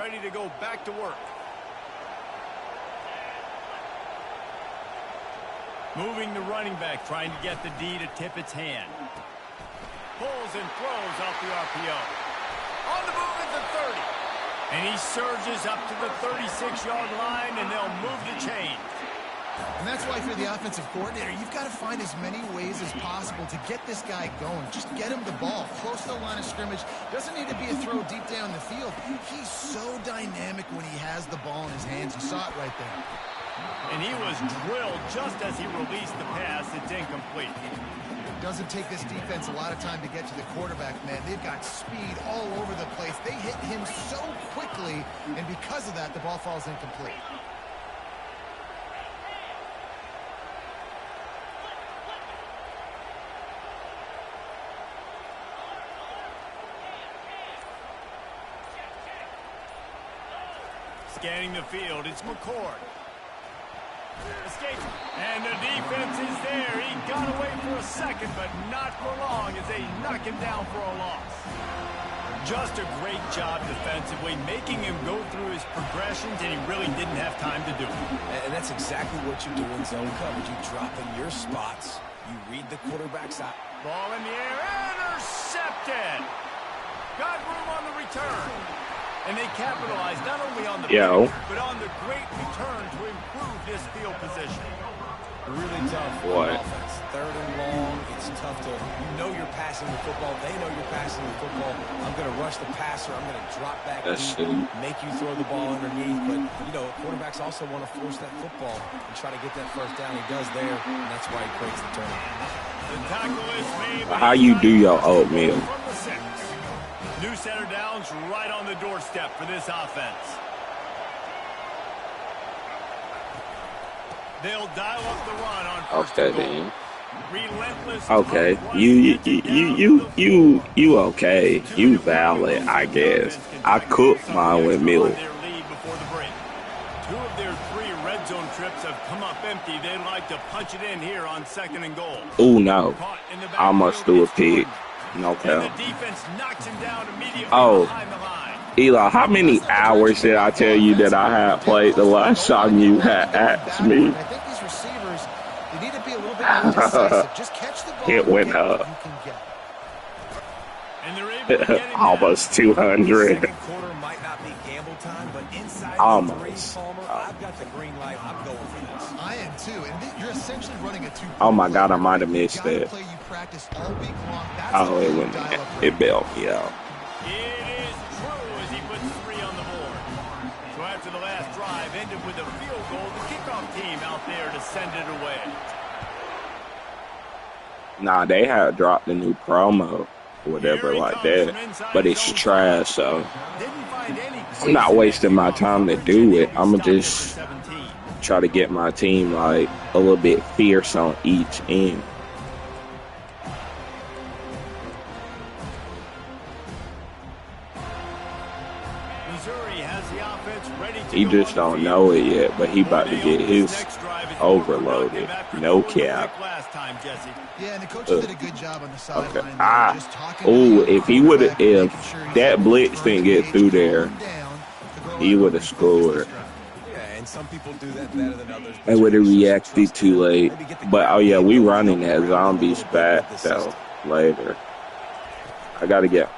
ready to go back to work. Moving the running back, trying to get the D to tip its hand. Pulls and throws off the RPO. On the move at the 30. And he surges up to the 36-yard line, and they'll move the chain. And that's why, if you're the offensive coordinator, you've got to find as many ways as possible to get this guy going. Just get him the ball close to the line of scrimmage. Doesn't need to be a throw deep down the field. He's so dynamic when he has the ball in his hands. You saw it right there. And he was drilled just as he released the pass. It's incomplete. It doesn't take this defense a lot of time to get to the quarterback, man. They've got speed all over the place. They hit him so quickly, and because of that, the ball falls incomplete. Scanning the field, it's McCord. Escapes, and the defense is there. He got away for a second, but not for long as they knock him down for a loss. Just a great job defensively, making him go through his progressions, and he really didn't have time to do it. And that's exactly what you do in zone coverage. You drop in your spots, you read the quarterback's out. Ball in the air, intercepted. Got room on the return. And they capitalized not only on the pitch, but on the great return to improve this field position. Really tough for offense. Third and long, it's tough to, you're passing the football. They know you're passing the football. I'm going to rush the passer. I'm going to drop back deep, make you throw the ball underneath. But, quarterbacks also want to force that football and try to get that first down. He does there, and that's why he creates the turnover. The tackle is made. How you do your oatmeal? New center downs right on the doorstep for this offense. They'll dial up the run on first and goal. Relentless. Okay, you okay? You valid, I guess. I cooked mine with milk. Their lead before the break. 2 of their 3 red zone trips have come up empty. They'd like to punch it in here on second and goal. Oh no! I must do a pick. No count. Oh, Eli, how many hours did I tell you that I had played the last time you had asked me? I think these receivers, they need to be a little bit more decisive. Just catch the ball. It went up. Almost 200. Almost. I've got the green light. I'm going for this. I am too. And you're essentially running a 2. Oh my God, I might have missed that. Oh, it went. It bailed me out. It is true as he puts 3 on the board. So after the last drive ended with a field goal, the kickoff team out there to send it away. Nah, they had dropped a new promo, whatever like that. But it's trash, so I'm not wasting my time to do it. I'm gonna just try to get my team like a little bit fierce on each end. He just don't know it yet, but he about to get his overloaded. No cap. Yeah, and the coach did a good job on the sideline. Okay. If that blitz didn't get through there, he would have scored. Yeah, and some people do that better than others. They would have reacted too late. But oh yeah, we running that zombies back though later. I gotta get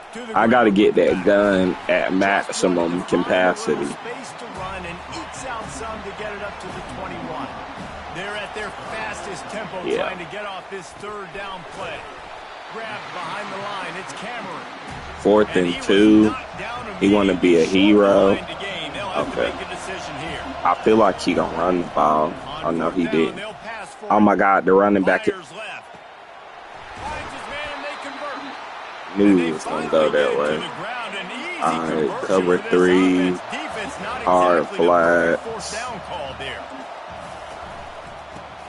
that gun at maximum capacity. Space to run and ekes out some to get it up to the 21. They're at their fastest tempo trying to get off this third down play. Grabbed behind the line. It's Cameron. 4th and 2. He want to be a hero. Okay. I feel like he gonna run the ball. Oh no, he didn't. Oh my God, the running back. Knew he was gonna go that way. Alright, cover 3. Hard flats.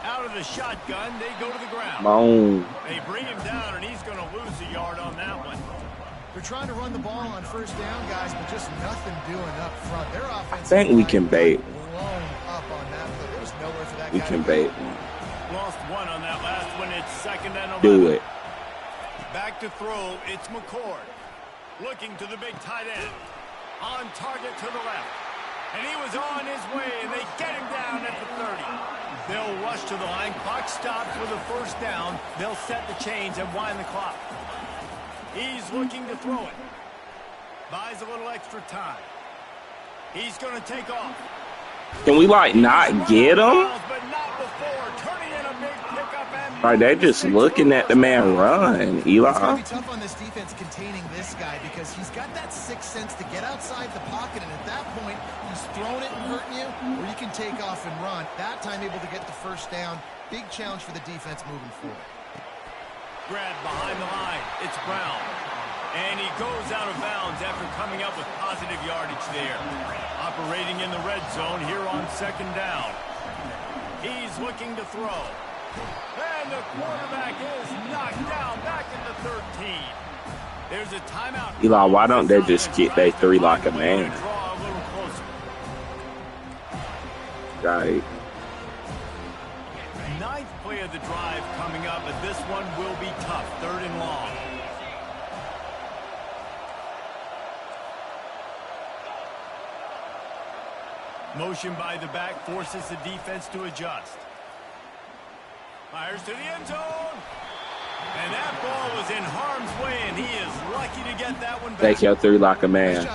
Out of the shotgun, they go to the ground. Boom. They bring him down, and he's going to lose a yard on that one. They're trying to run the ball on first down, guys, but just nothing doing up front. Their offense. I think we can bait. Up on that play. There was nowhere for that we can bait. Lost 1 on that last one. It's 2nd and 11. Do it. Back to throw. It's McCord. Looking to the big tight end. On target to the left. And he was on his way, and they get him down at the 30. They'll rush to the line. Clock stopped for the first down. They'll set the chains and wind the clock. He's looking to throw it. Buys a little extra time. He's going to take off. Can we, like, not get him? But not before. Turning in a big pickup and Like, they're just looking at the man run, Eli. It's going to be tough on this defense containing this guy because he's got that sixth sense to get outside the pocket, and at that point, he's throwing it and hurting you, or you can take off and run. That time able to get the first down. Big challenge for the defense moving forward. Grab behind the line. It's Brown. And he goes out of bounds after coming up with positive yardage there. Operating in the red zone here on second down. He's looking to throw. And the quarterback is knocked down back in the 13. There's a timeout. Eli, why don't they just kick they three like a man? Draw a little closer. Right. Ninth play of the drive coming up, but this one will be tough. 3rd and long. Motion by the back forces the defense to adjust. Fires to the end zone. And that ball was in harm's way, and he is lucky to get that one back. Take your three like a man.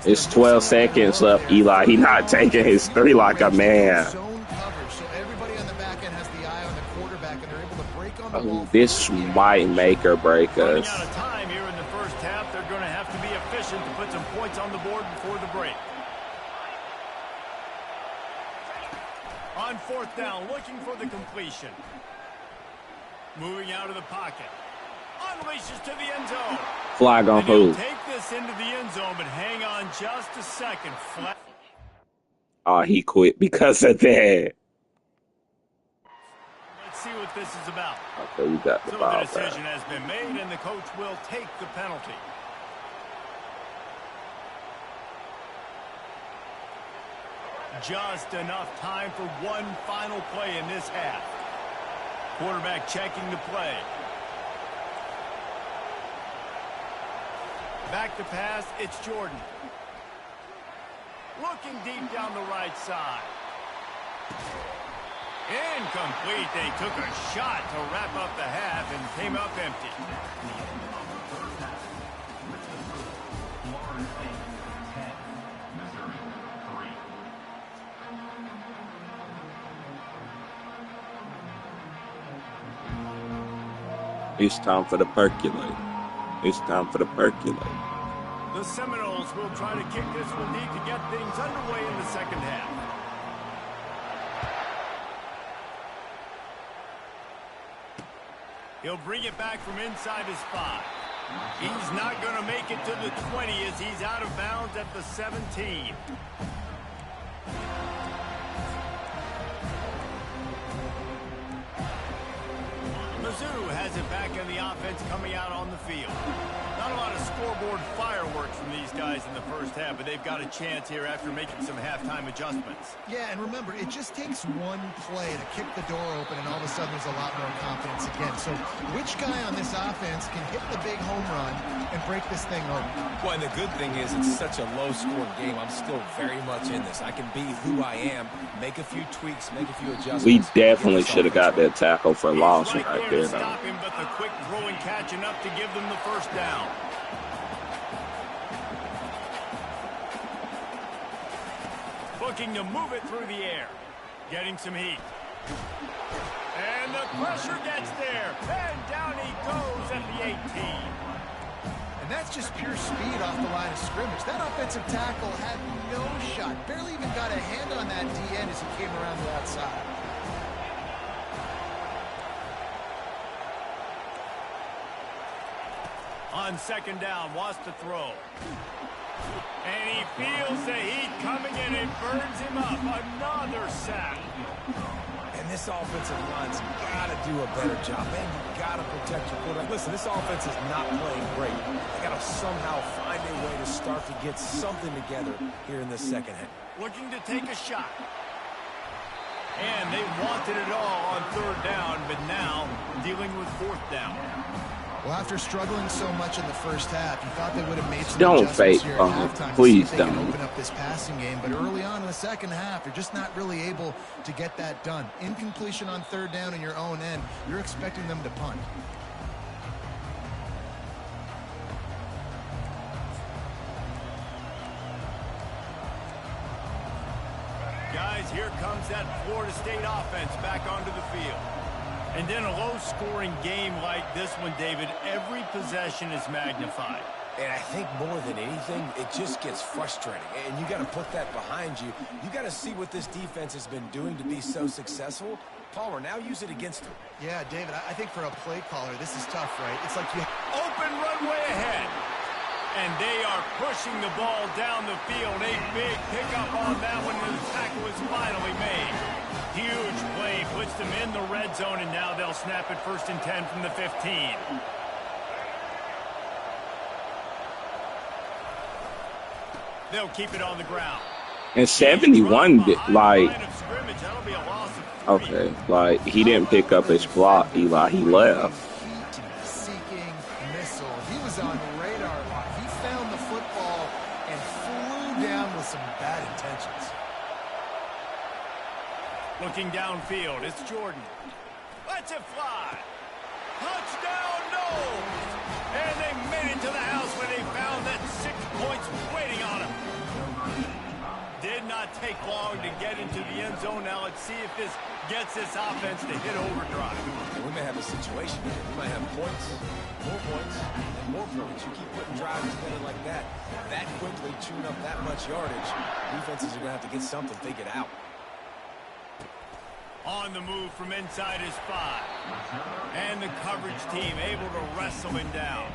It's 12 seconds left, Eli. He not taking his three like a man. Oh, this might make or break us. Running out of time here in the first half. They're going to have to be efficient to put some points on the board before the break. On 4th down, looking for the completion. Moving out of the pocket. Unleashes to the end zone. Flag on who? Take this into the end zone, but hang on just a second. Flag. Oh, he quit because of that. Let's see what this is about. Okay, we got the So ball the decision back. has been made, and the coach will take the penalty. Just enough time for one final play in this half. Quarterback checking the play. Back to pass, it's Jordan. Looking deep down the right side. Incomplete. They took a shot to wrap up the half and came up empty. It's time for the percolate. It's time for the percolate. The Seminoles will try to kick this one deep to get things underway in the second half. He'll bring it back from inside his 5. He's not going to make it to the 20 as he's out of bounds at the 17. Mizzou has it back in the offense coming out on the field. Not a lot of scoreboard fireworks from these guys in the first half, but they've got a chance here after making some halftime adjustments. Yeah, and remember, it just takes one play to kick the door open, and all of a sudden there's a lot more confidence again. So which guy on this offense can hit the big home run and break this thing open? Well, and the good thing is it's such a low-scoring game. I'm still very much in this. I can be who I am, make a few tweaks, make a few adjustments. We definitely should have got that tackle for loss right there, though. Stop him, but the quick throwing catch enough to give them the first down. Looking to move it through the air. Getting some heat. And the pressure gets there. And down he goes at the 18. And that's just pure speed off the line of scrimmage. That offensive tackle had no shot. Barely even got a hand on that DN as he came around the outside. On second down, wants to throw. And he feels the heat coming and it burns him up. Another sack. And this offensive line's got to do a better job. Man, you got to protect your quarterback. Listen, this offense is not playing great. They got to somehow find a way to start to get something together here in this second half. Looking to take a shot. And they wanted it all on third down, but now dealing with fourth down. Well, after struggling so much in the first half, you thought they would have made some Don't adjustments fake, here at halftime please to see if they don't. can open up this passing game. But early on in the second half, you're just not really able to get that done. Incompletion on third down in your own end, you're expecting them to punt. Guys, here comes that Florida State offense back onto the field. And in a low-scoring game like this one, David, every possession is magnified. And I think more than anything, it just gets frustrating. And you got to put that behind you. You got to see what this defense has been doing to be so successful. Palmer, now use it against him. Yeah, David, I think for a play caller, this is tough, right? It's like you... Open runway ahead. And they are pushing the ball down the field. A big pickup on that one, and the tackle is finally made. Huge play, puts them in the red zone, and now they'll snap it 1st and 10 from the 15. They'll keep it on the ground. And 71, like, okay, like, he didn't pick up his block, Eli, he left. Heat-seeking missile. He was on radar lock. He found the football and flew down with some bad intentions. Looking downfield, it's Jordan. Lets it fly. Touchdown, no! And they made it to the house when they found that 6 points waiting on them. Did not take long to get into the end zone. Now let's see if this gets this offense to hit overdrive. And we may have a situation here. We might have points, and more points. You keep putting drives together like that quickly, chewing up that much yardage, defenses are going to have to get something figured out. On the move from inside his 5. And the coverage team able to wrestle him down.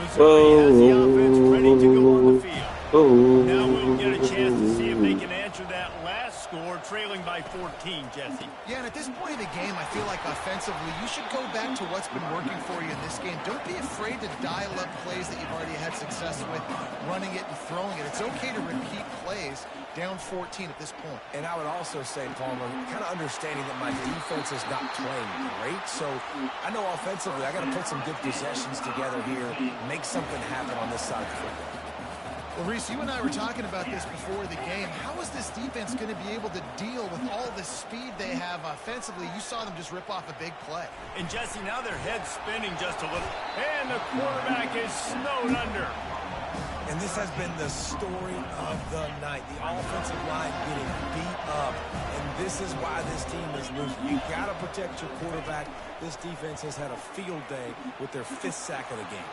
Missouri has the offense ready to go on the field. Now we'll get a chance to see if they can answer that last score, trailing by 14, Jesse. Yeah, and at this point of the game, I feel like offensively, you should go back to what's been working for you in this game. Don't be afraid to dial up plays that you've already had success with, running it and throwing it. It's okay to repeat plays down 14 at this point. And I would also say, Palmer, kind of understanding that my defense is not playing great, so I know offensively I got to put some good possessions together here, make something happen on this side of the football. Well, Reese, you and I were talking about this before the game. How is this defense going to be able to deal with all the speed they have offensively? You saw them just rip off a big play. And, Jesse, now their head's spinning just a little. And the quarterback is snowed under. And this has been the story of the night. The offensive line getting beat up. And this is why this team is losing. You got to protect your quarterback. This defense has had a field day with their 5th sack of the game.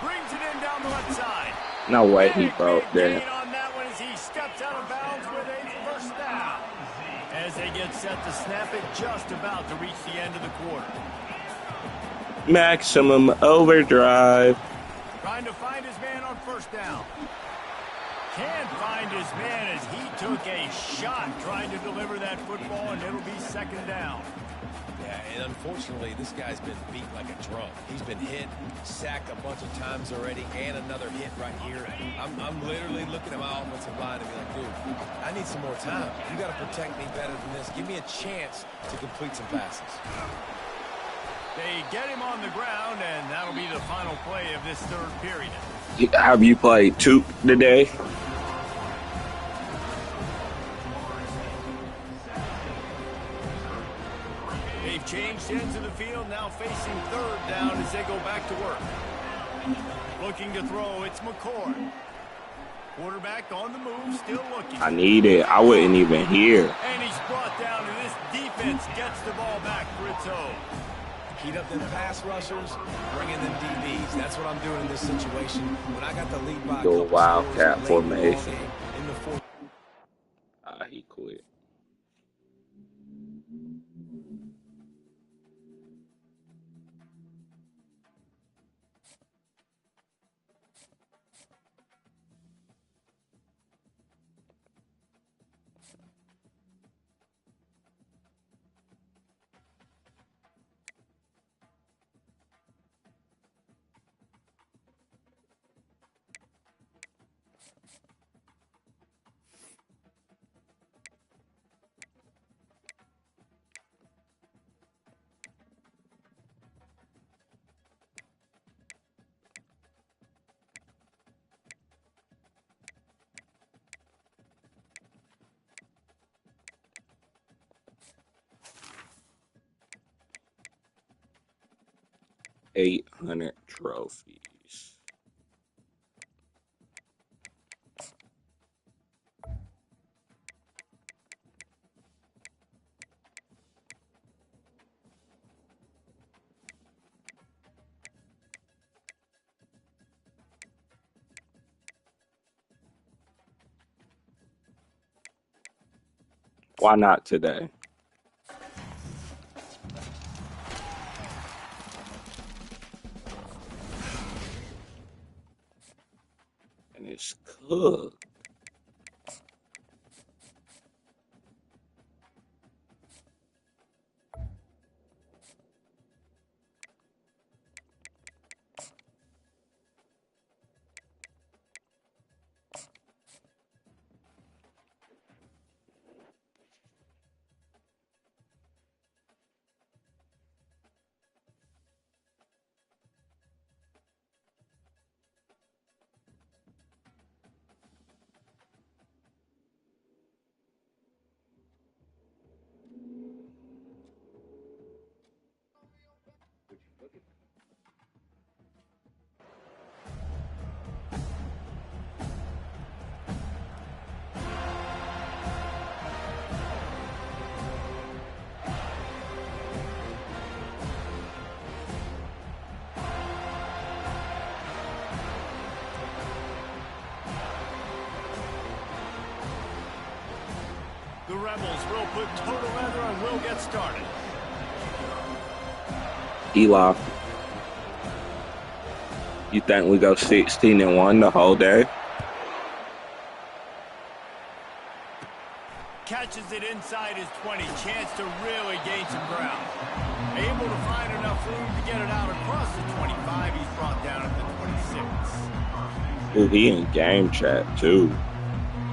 Brings it in down the left side. No way he broke that. On that one as he steps out of bounds with a 1st down. As they get set to snap it, just about to reach the end of the quarter. Maximum overdrive. Trying to find his man on 1st down. Can't find his man as he took a shot trying to deliver that football, and it'll be 2nd down. Yeah, and unfortunately, this guy's been beat like a drum. He's been hit, sacked a bunch of times already, and another hit right here. I'm literally looking at my offensive line and be like, dude, I need some more time. You got to protect me better than this. Give me a chance to complete some passes. They get him on the ground, and that'll be the final play of this 3rd period. Have you played Toop today? They've changed ends of the field, now facing 3rd down as they go back to work. Looking to throw, it's McCord. Quarterback on the move, still looking. I need it. I wasn't even here. And he's brought down, and this defense gets the ball back for its own. Heat up them pass rushers, bring in them DBs. That's what I'm doing in this situation. When I got the lead by a couple Wildcat scores formation. in the 4th. He quit. 800 trophies. Why not today? And it's cooked. The Rebels will put total leather and will get started. Eli, you think we go 16-1 the whole day? Catches it inside his 20. Chance to really gain some ground. Able to find enough room to get it out across the 25. He's brought down at the 26. Ooh, he in game chat too.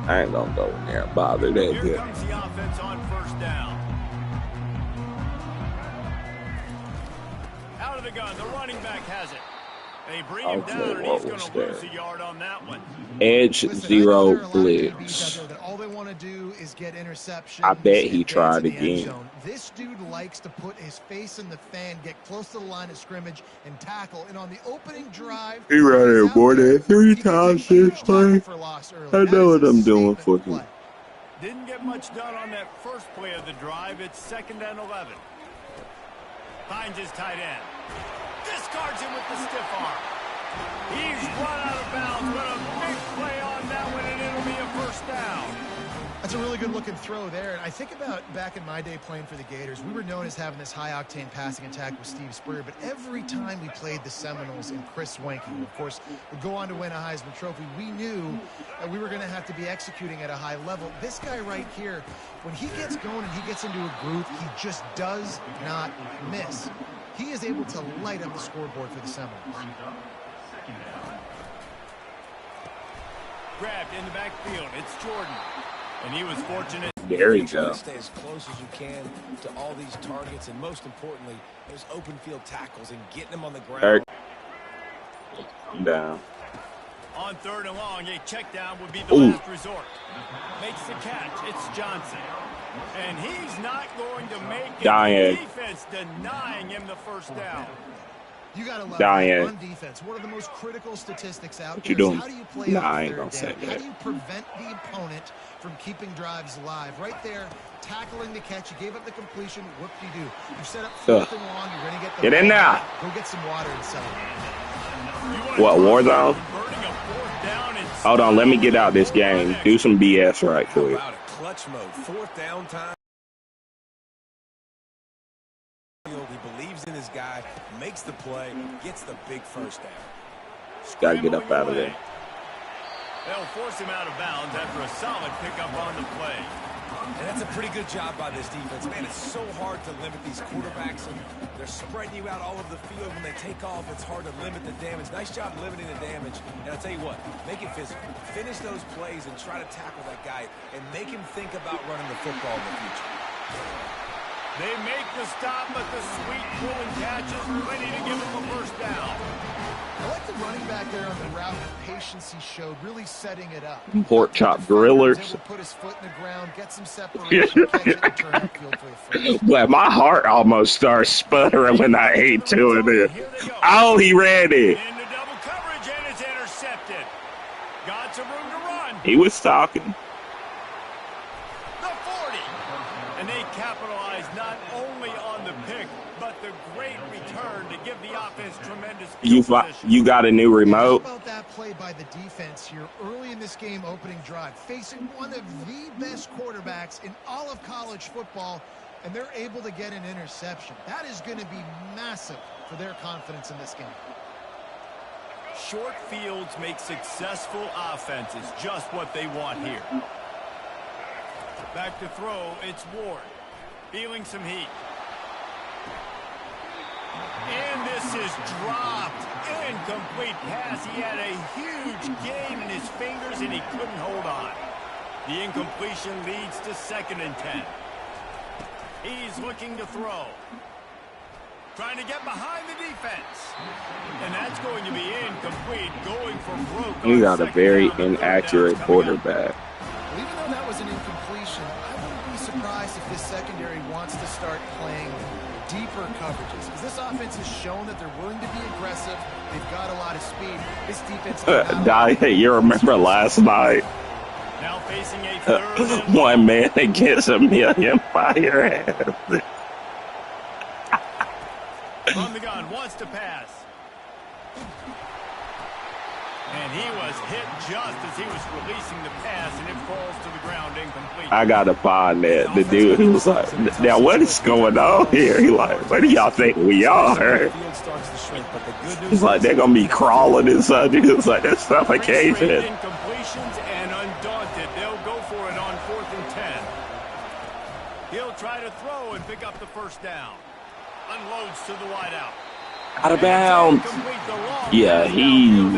I ain't gonna go in there and bother that Here good. comes the offense on first down. Out of the gun, the running back has it. They bring him down, and he's going to lose a yard on that one. Edge zero blitz. All they want to do is get interceptions. I bet he tried again. This dude likes to put his face in the fan, get close to the line of scrimmage, and tackle. And on the opening drive, He ran it more than 3 times this play. I know what I'm doing for him. Didn't get much done on that first play of the drive. It's 2nd and 11. Finds his tight end. Discards him with the stiff arm. He's run out of bounds, but a big play on that one, and it'll be a first down. That's a really good-looking throw there. And I think about back in my day playing for the Gators, we were known as having this high-octane passing attack with Steve Spurrier, but every time we played the Seminoles and Chris Wenke, who, of course, would go on to win a Heisman Trophy, we knew that we were going to have to be executing at a high level. This guy right here, when he gets going and he gets into a groove, he just does not miss. He is able to light up the scoreboard for the Seminoles. Grabbed in the backfield. It's Jordan. And he was fortunate. There you go. Stay as close as you can to all these targets, and most importantly, those open field tackles and getting them on the ground. Down. On 3rd and long, a check down would be the last resort. Makes the catch. It's Johnson. And he's not going to make it. The defense denying him the first down. You got to love that. On defense, one of the most critical statistics out there is how do you play on 3rd down? How do you prevent the opponent from keeping drives alive? Right there, tackling the catch. You gave up the completion. What do you do? You set up 4th and long. You're going to get the in there. Go get some water inside. What, war zone? Hold on, let me get out this game. Do some BS right quick. Clutch mode, 4th down time. He believes in his guy, makes the play, gets the big first down. Just got to get up out of there. They'll force him out of bounds after a solid pickup on the play. And that's a pretty good job by this defense. Man, it's so hard to limit these quarterbacks, and they're spreading you out all over the field. When they take off, it's hard to limit the damage. Nice job limiting the damage. And I'll tell you what, make it physical. Finish those plays and try to tackle that guy and make him think about running the football in the future. They make the stop, but the sweet pulling catch is plenty to give him a first down. I like the running back there on the route, the patience he showed, really setting it up. Pork chop grillers. Able to put his foot in the ground, get some separation, catch it, and turn upfield for the first. Well, my heart almost started sputtering when I ate two of it. Oh, he ran it. Into double coverage, and it's intercepted. Got some room to run. He was talking. The 40. And they capitalized not only on the pick, but the great return to give the offense tremendous position. You got a new remote? How about that play by the defense here early in this game opening drive, facing one of the best quarterbacks in all of college football, and they're able to get an interception. That is going to be massive for their confidence in this game. Short fields make successful offenses just what they want here. Back to throw, it's Ward. Feeling some heat. And this is dropped. Incomplete pass. He had a huge gain in his fingers, and he couldn't hold on. The incompletion leads to 2nd and 10. He's looking to throw. Trying to get behind the defense. And that's going to be incomplete. Going for broke. You got a very inaccurate quarterback. Well, even though that was an incompletion, I wouldn't be surprised if this secondary wants to start playing deeper coverages, because this offense has shown that they're willing to be aggressive. They've got a lot of speed. This defense. You remember last night? Now facing a 3rd. One man against a million fire hands. On the gun, wants to pass. And he was hit just as he was releasing the pass, and it falls to the ground incomplete. I gotta find that. The dude, he was like, now what is going on here? He like, what do y'all think we are? He's like, they're gonna be crawling inside. He was like, that's suffocation. Incompletions, and undaunted, they'll go for it on 4th and 10. He'll try to throw and pick up the 1st down. Unloads to the wideout. Out of bounds. Yeah, he's. And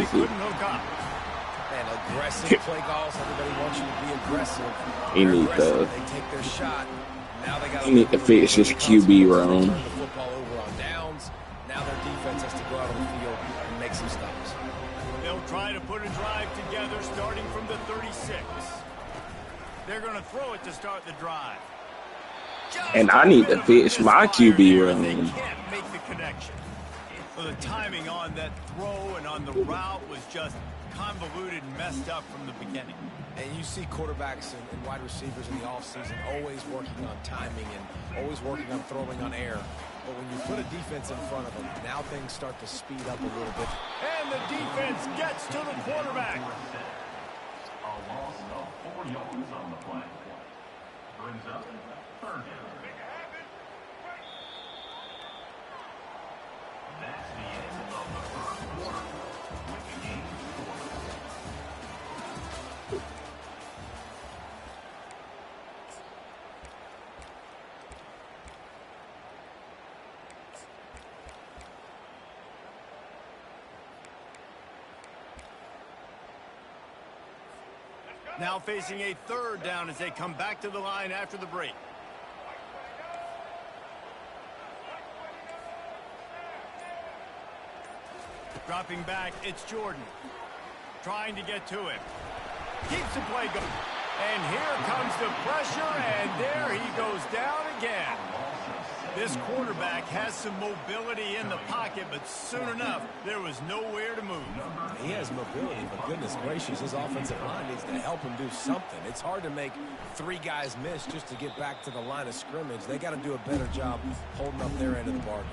aggressive play calls. Everybody wants you to be aggressive. He need to. They take their shot. Now they got He need to fix his QB room. Turn the football over on downs. Now their defense has to go out on the field and make some stops. They'll try to put a drive together starting from the 36. They're going to throw it to start the drive. And I need to fix my QB room. They can't make the connection. Well, the timing on that throw and on the route was just convoluted and messed up from the beginning. And you see quarterbacks and wide receivers in the offseason always working on timing and always working on throwing on air. But when you put a defense in front of them, now things start to speed up a little bit. And the defense gets to the quarterback. A loss of 4 yards on the play. Brings up 3rd down. That's the end of the 1st quarter. With the game scored. Now facing a 3rd down as they come back to the line after the break. Dropping back, it's Jordan. Trying to get to him. Keeps the play going. And here comes the pressure, and there he goes down again. This quarterback has some mobility in the pocket, but soon enough, there was nowhere to move. He has mobility, but goodness gracious, his offensive line needs to help him do something. It's hard to make 3 guys miss just to get back to the line of scrimmage. They got to do a better job holding up their end of the bargain.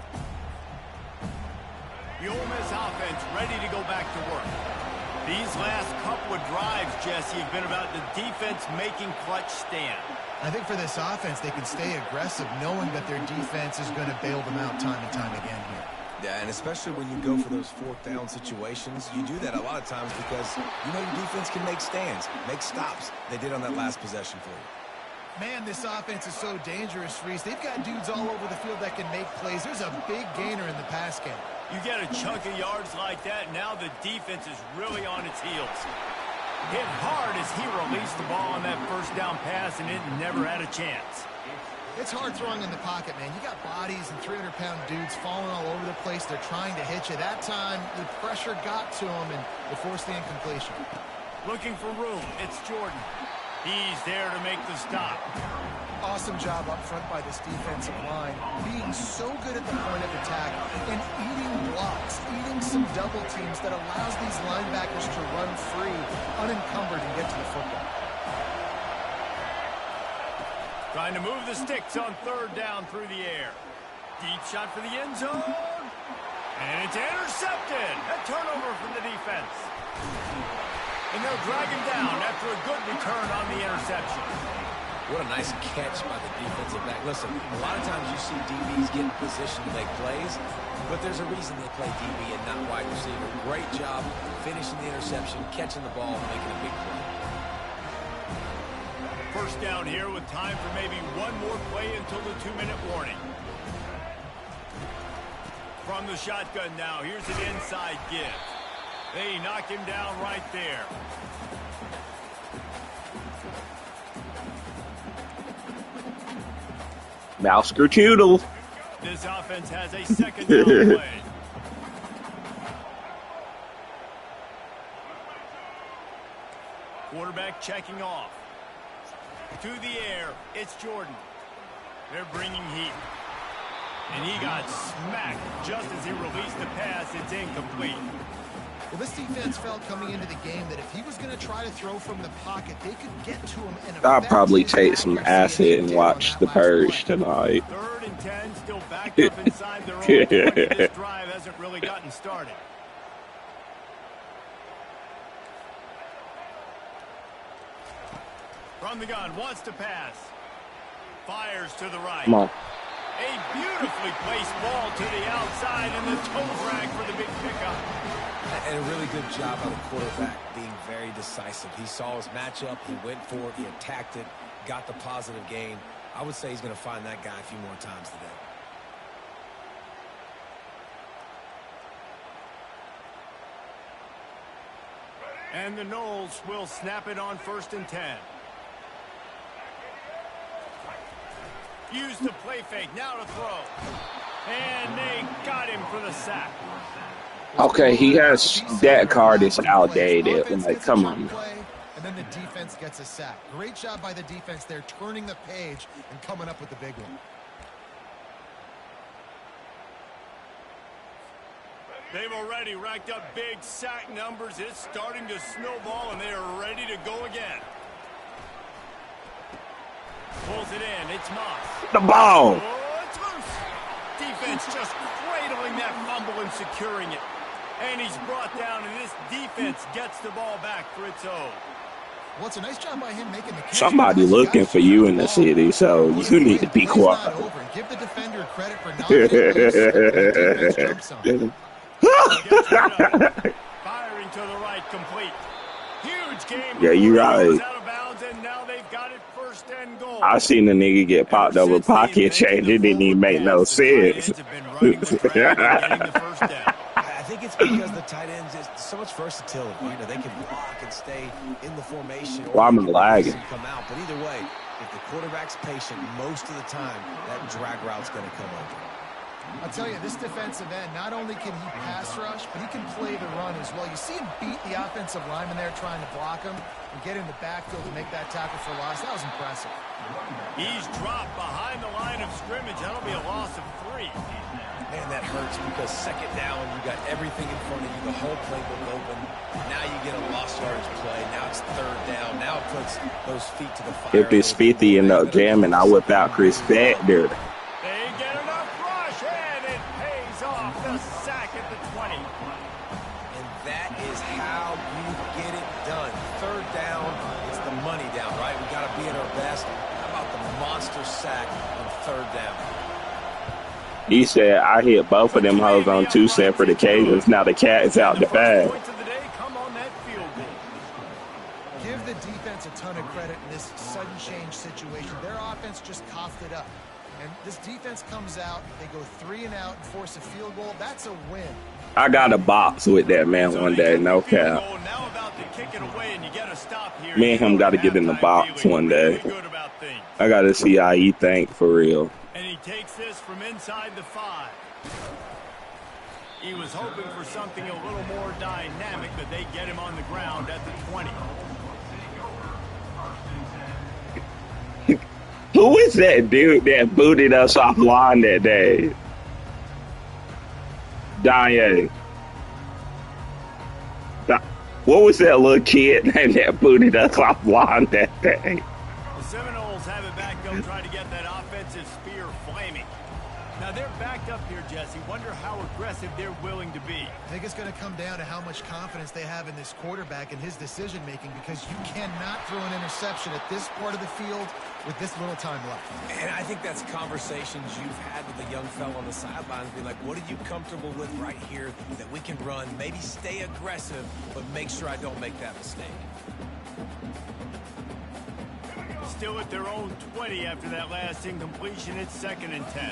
The Ole Miss offense ready to go back to work. These last couple of drives, Jesse, have been about the defense making clutch stand. I think for this offense, they can stay aggressive knowing that their defense is going to bail them out time and time again here. Yeah, and especially when you go for those 4th down situations, you do that a lot of times because you know your defense can make stands, make stops. They did on that last possession for you. Man, this offense is so dangerous, Reese. They've got dudes all over the field that can make plays. There's a big gainer in the pass game. You get a chunk of yards like that, now the defense is really on its heels. Hit hard as he released the ball on that 1st down pass, and it never had a chance. It's hard throwing in the pocket, man. You got bodies and 300-pound dudes falling all over the place. They're trying to hit you. That time, the pressure got to him, and it forced the incompletion. Looking for room. It's Jordan. He's there to make the stop. Awesome job up front by this defensive line, being so good at the point of attack and eating blocks, eating some double teams that allows these linebackers to run free, unencumbered, and get to the football. Trying to move the sticks on third down through the air. Deep shot for the end zone. And it's intercepted. A turnover from the defense. And they'll drag him down after a good return on the interception. What a nice catch by the defensive back. Listen, a lot of times you see DBs get in position to make plays, but there's a reason they play DB and not wide receiver. Great job finishing the interception, catching the ball, and making a big play. First down here with time for maybe one more play until the 2-minute warning. From the shotgun now, here's an inside give. They knock him down right there. Mouse Gertudel. This offense has a second down play. Quarterback checking off. To the air, it's Jordan. They're bringing heat. And he got smacked just as he released the pass. It's incomplete. Well, this defense felt coming into the game that if he was going to try to throw from the pocket, they could get to him. I'll probably take some acid and watch The Purge tonight. 3rd and 10, still backed up inside their own 20. This drive hasn't really gotten started. From the gun, wants to pass. Fires to the right. Come on. A beautifully placed ball to the outside, and the toe drag for the big pickup. And a really good job by the quarterback being very decisive. He saw his matchup, he went for it, he attacked it, got the positive gain. I would say he's going to find that guy a few more times today. And the Knowles will snap it on 1st and 10. Use the play fake, now to throw. And they got him for the sack. Okay, he has that card is outdated. Like, come on. And then the defense gets a sack. Great job by the defense there, turning the page and coming up with the big one. They've already racked up big sack numbers. It's starting to snowball, and they are ready to go again. Pulls it in. It's Moss. The ball. Oh, it's loose. Defense just cradling that fumble and securing it. And he's brought down, and this defense gets the ball back for its own. Well, it's a nice job by him making the catch. Somebody looking for you in the city, so you need to be quiet. Give the defender credit for not getting jumps on. Firing to the right, complete. Huge game. Yeah, you're right. Out of bounds, and now they've got it 1st and goal. I seen a nigga get popped over pocket change. It didn't even make no sense. I think it's because the tight ends is so much versatility. You know, they can block and stay in the formation. Well, I'm lagging. Come out, but either way, if the quarterback's patient, most of the time that drag route's going to come over. I'll tell you, this defensive end, not only can he pass rush, but he can play the run as well. You see him beat the offensive lineman there trying to block him and get in the backfield to make that tackle for loss. That was impressive. He's dropped behind the line of scrimmage. That'll be a loss of 3. Man, that hurts because 2nd down, you got everything in front of you, the whole playbook open. Now you get a lost yardage play. Now it's 3rd down. Now it puts those feet to the fire. If this 50 end up jamming, I whip out Chris Factor. They get enough rush, and it pays off. The sack at the 20. And that is how you get it done. 3rd down, it's the money down, right? We got to be at our best. How about the monster sack on 3rd down? He said, I hit both of them hoes on 2 separate occasions. Now the cat is out the bag. Give the defense a ton of credit in this sudden change situation. Their offense just coughed it up. And this defense comes out, they go 3 and out and force a field goal. That's a win. I got a box with that man one day, no cap. Me and him got to get in the box one day. Good about things. I got to see how he think for real. And he takes this from inside the 5. He was hoping for something a little more dynamic, but they get him on the ground at the 20. Who is that dude that booted us offline that day? Danye. What was that little kid that booted us offline that day? The Seminoles have it back. They'll try to get that offensive spear flaming. Now they're backed up here, Jesse. Wonder how aggressive they're willing to be. I think it's going to come down to how much confidence they have in this quarterback and his decision-making, because you cannot throw an interception at this part of the field with this little time left. And I think that's conversations you've had with the young fellow on the sidelines, being like, what are you comfortable with right here that we can run, maybe stay aggressive, but make sure I don't make that mistake. Still at their own 20 after that last incompletion. It's 2nd and 10.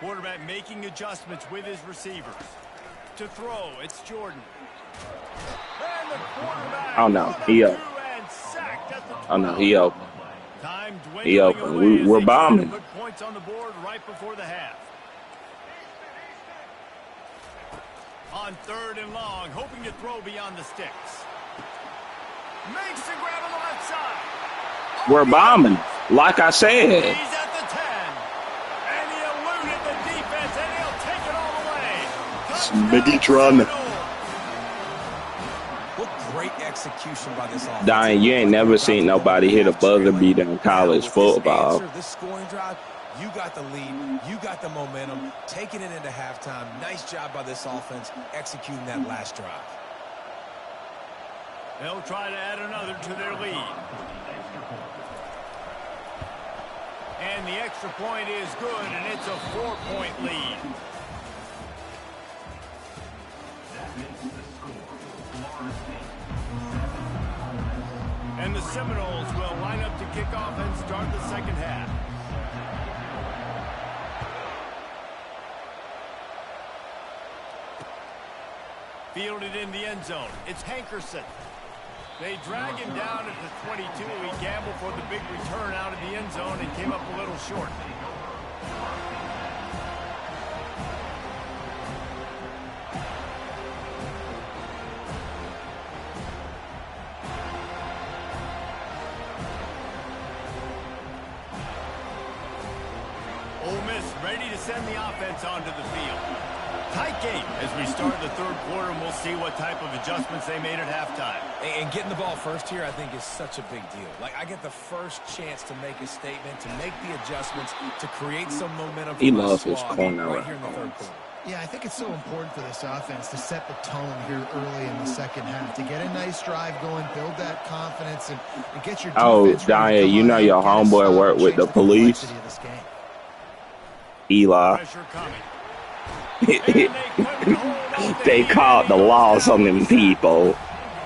Quarterback making adjustments with his receivers. To throw, it's Jordan. And the quarterback. Oh no, he up. Oh no, he open. He open. We're bombing. Put points on the board right before the half. On 3rd and long, hoping to throw beyond the sticks. Makes the grab on the left side. We're bombing, like I said. He's at the 10. And he eluded the defense, and he'll take it all the way. Megatron. What great execution by this offense. Diane, you ain't never seen nobody hit a buzzer beater in college football. This scoring drive, you got the lead, you got the momentum, taking it into halftime. Nice job by this offense executing that last drive. They'll try to add another to their lead. And the extra point is good, and it's a 4-point lead. And the Seminoles will line up to kick off and start the second half. Fielded in the end zone. It's Hankerson. They drag him down at the 22. He gambled for the big return out of the end zone and came up a little short. Ole Miss ready to send the offense onto the field. Tight game as we start the 3rd quarter, and we'll see what type of adjustments they made at halftime. And getting the ball first here, I think, is such a big deal. Like, I get the first chance to make a statement, to make the adjustments, to create some momentum. He loves his corner right here in the 3rd quarter. Yeah, I think it's so important for this offense to set the tone here early in the second half, to get a nice drive going, build that confidence, and get your defense. Oh, Diane, you know your homeboy worked with the police. Eli. Pressure coming. They called the loss on them people.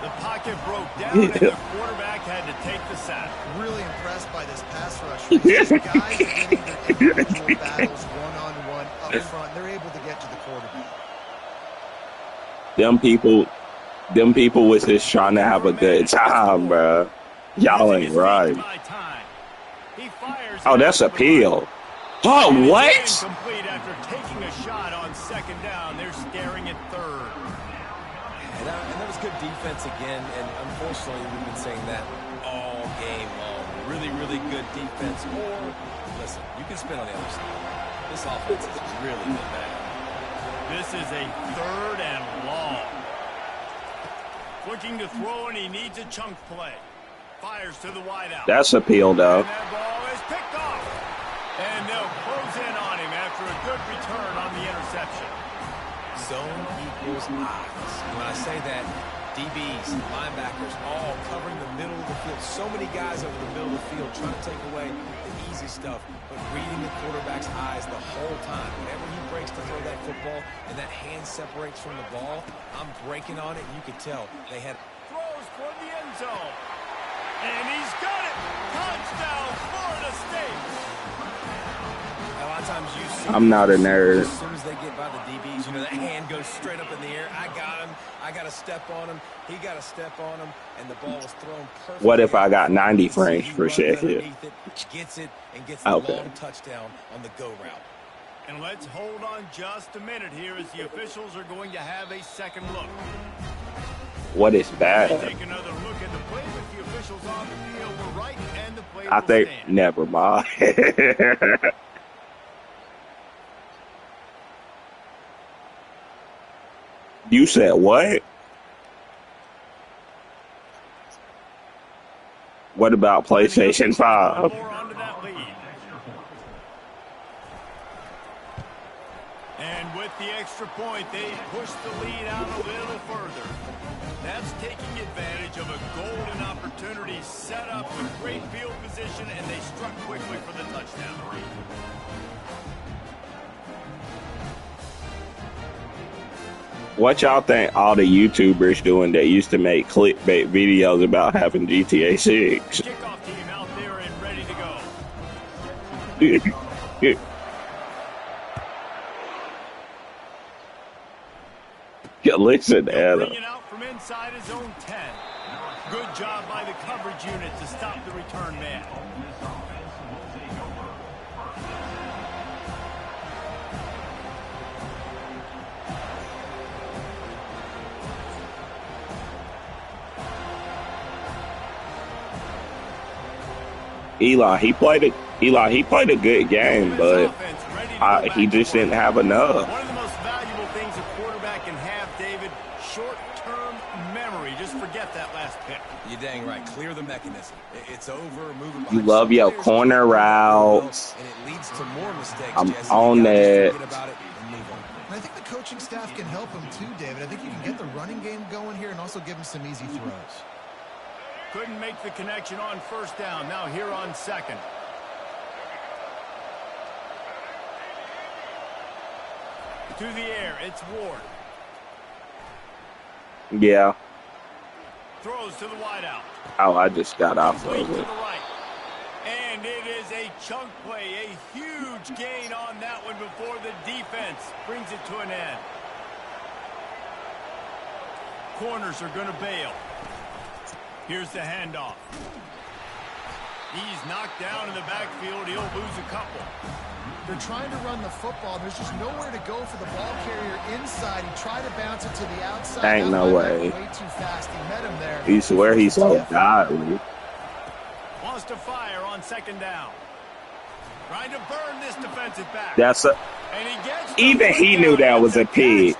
The pocket broke down, and the quarterback had to take the sack. Really impressed by this pass rush. These guys are winning their individual battles one-on-one up front. They're able to get to the quarterback. Them people was just trying to have a good time, bro. Y'all ain't right. Oh, that's a peel. Oh, what? Incomplete after taking a shot on 2nd down. They're staring at 3rd. And that was good defense again, and unfortunately we've been saying that all game long. Really, really good defense. Or, listen, you can spin on the other side. This offense has really been bad. This is a 3rd and long. Looking to throw, and he needs a chunk play. Fires to the wideout. That's a peel, though. And that ball is picked off. And they'll close in on him after a good return on the interception. Zone equals eyes. When I say that, DBs, linebackers, all covering the middle of the field. So many guys over the middle of the field trying to take away the easy stuff, but reading the quarterback's eyes the whole time. Whenever he breaks to throw that football and that hand separates from the ball, I'm breaking on it, and you can tell they had... Throws for the end zone. And he's got it. Touchdown, Florida State. A lot of times you see I'm not a nerd. as soon as they get by the DBs, you know, that hand goes straight up in the air. I got him. I got to step on him. He got to step on him, and the ball was thrown perfectly. What if I got 90 frames per second? Gets it and gets the long touchdown on the go route. And let's hold on just a minute here as the officials are going to have a second look. What is bad? Take another look at the play, but the officials on the field were right, and the play I think, stand. never mind. You said what? What about PlayStation 5? And with the extra point, they push the lead out a little further. That's taking advantage of a golden opportunity set up with great field position, and they struck quickly for the touchdown. What y'all think all the YouTubers doing that used to make clickbait videos about having GTA 6? Kickoff team out there and ready to go. Yeah, listen, Adam. Bring it out from inside his own 10. Good job by the coverage unit to stop the return man. Eli, he played a good game, but he just didn't have enough. One of the most valuable things a quarterback can have, David, short-term memory. Just forget that last pick. You're dang right. Clear the mechanism. It's over. Moving You love your corner routes. And it leads to more mistakes. I'm Jesse. on that. Forget about it and move on. And I think the coaching staff can help him too, David. I think you can get the running game going here and also give him some easy throws. Couldn't make the connection on first down. Now here on second. To the air, it's Ward. Yeah. Throws to the wideout. Oh, I just got off of To the it. right. And it is a chunk play, a huge gain on that one before the defense brings it to an end. Corners are going to bail. Here's the handoff. He's knocked down in the backfield. He'll lose a couple. They're trying to run the football. There's just nowhere to go for the ball carrier inside. He tried to bounce it to the outside. Ain't no way. Way too fast. He met him there. He swear he's so godly. Wants to fire on second down. Trying to burn this defensive back. That's a. And he gets Even he knew that was a pick.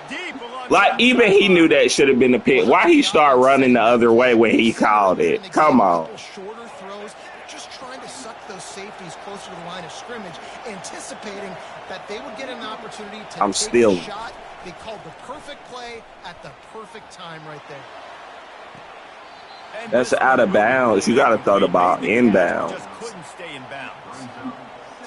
Like, even he knew that should have been a pick. Why he start running the other way when he called it? Come on. Shorter throws, just trying to suck those safeties closer to the line of scrimmage, anticipating that they would get an opportunity to take a shot. They called the perfect play at the perfect time right there. That's out of bounds. You got to throw the ball inbounds. Just couldn't stay in bounds.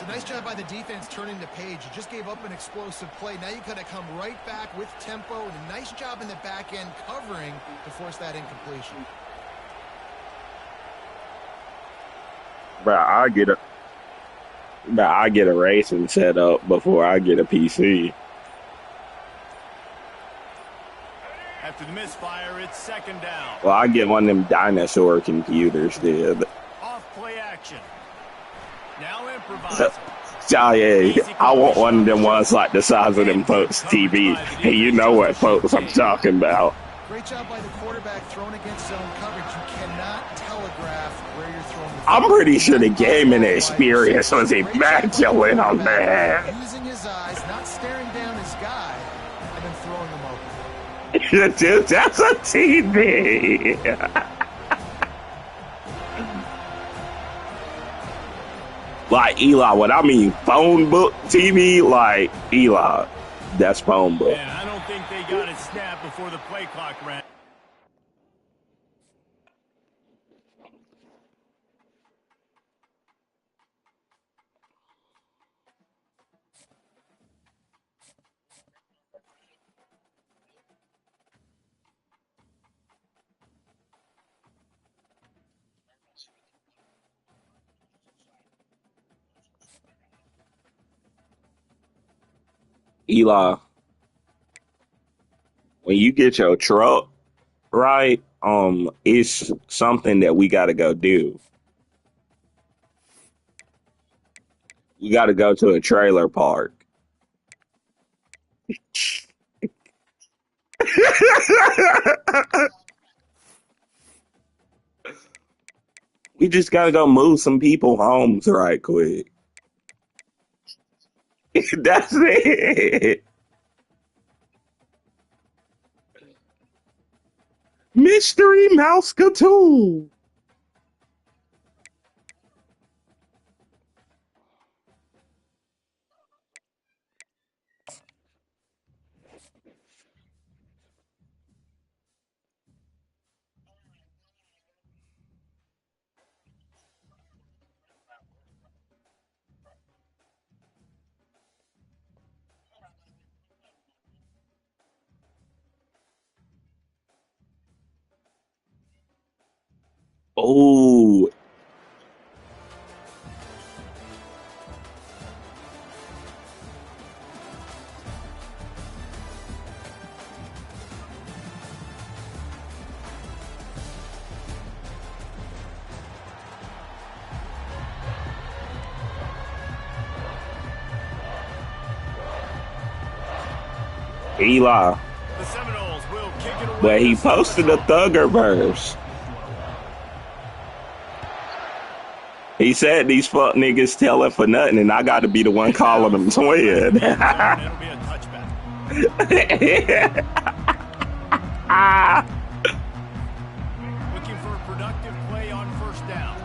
It's a nice job by the defense turning the page. You just gave up an explosive play. Now you got to come right back with tempo. And a nice job in the back end covering to force that incompletion. Bro, I get a racing set up before I get a PC. After the misfire, it's second down. Well, I get one of them dinosaur computers, dude. Off play action. Now improvising. Oh, yeah, I want one of them ones like the size of them folks' TV. Hey, you know what folks I'm talking about. Great job by the quarterback thrown against zone coverage. You cannot telegraph where you're throwing the I'm pretty sure the gaming experience was immaculate on that. Using his eyes, not staring down his guy, and then throwing him open. Dude, that's a TV. Like Eli, what I mean, phone book TV, like Eli, that's phone book. Man, I don't think they got it snapped before the play clock ran. Eli, when you get your truck right, it's something that we got to go do. We got to go to a trailer park. We just got to go move some people homes right quick. That's it. Mystery Mouse Cartoon. Oh, Eli. The Seminoles will kick it away. But he posted a Thugger verse. He said these fuck niggas telling for nothing, and I got to be the one calling them twin. It'll be a touchback. Looking for a productive play on first down.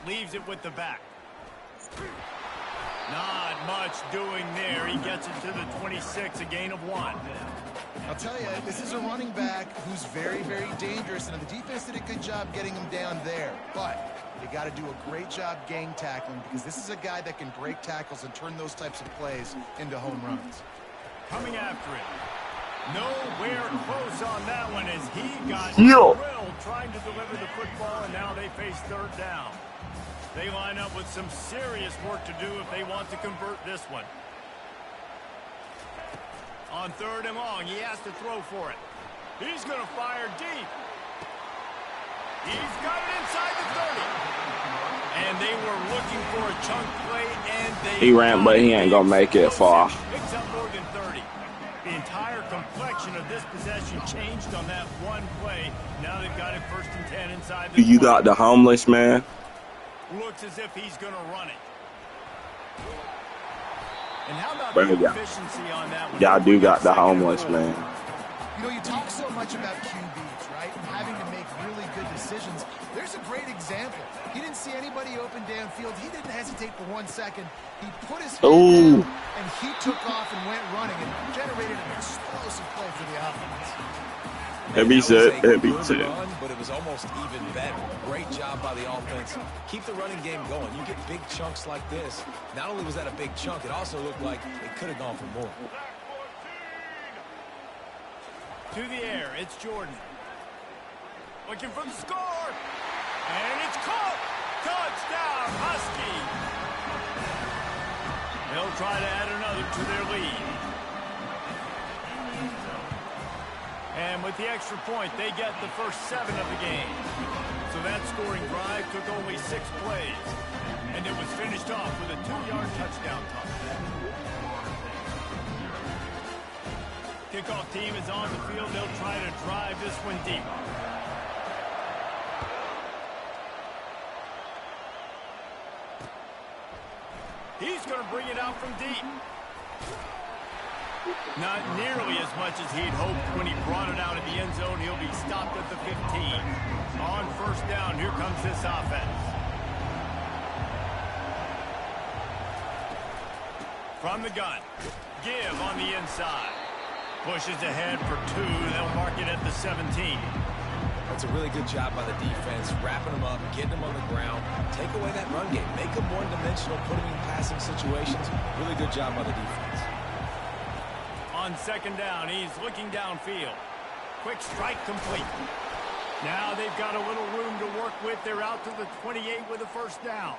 Leaves it with the back. Not much doing there. He gets it to the 26, a gain of 1. I'll tell you, this is a running back who's very, very dangerous, and the defense did a good job getting him down there. But you got to do a great job gang tackling, because this is a guy that can break tackles and turn those types of plays into home runs. Coming after it. Nowhere close on that one as he got drilled trying to deliver the football, and now they face third down. They line up with some serious work to do if they want to convert this one. On third and long, he has to throw for it. He's going to fire deep. He's got it inside the 30. And they were looking for a chunk play, and he ran, but he ain't going to make it far. Picks up more than 30. The entire complexion of this possession changed on that one play. Now they've got it 1st and 10 inside the 20. You got the homeless man. Looks as if he's going to run it. And how about the efficiency on that one? Y'all do got the homeless man. You know, you talk so much about QBs, right? And having to make really good decisions. There's a great example. He didn't see anybody open downfield. He didn't hesitate for 1 second. He put his hand down, and he took off and went running and generated an explosive play for the offense. But it was almost even better. Great job by the offense. Keep the running game going. You get big chunks like this. Not only was that a big chunk, it also looked like it could have gone for more. To the air, it's Jordan. Looking for the score. And it's caught. Touchdown, Husky. They'll try to add another to their lead. And with the extra point, they get the first 7 of the game. So that scoring drive took only 6 plays. And it was finished off with a 2-yard touchdown toss. Kickoff team is on the field. They'll try to drive this one deep. He's going to bring it out from deep. Not nearly as much as he'd hoped when he brought it out at the end zone. He'll be stopped at the 15. On first down, here comes this offense. From the gun, give on the inside. Pushes ahead for 2. They'll mark it at the 17. That's a really good job by the defense, wrapping them up, getting them on the ground, take away that run game, make them one-dimensional, put them in passing situations. Really good job by the defense. On second down, he's looking downfield. Quick strike complete. Now they've got a little room to work with. They're out to the 28 with a first down.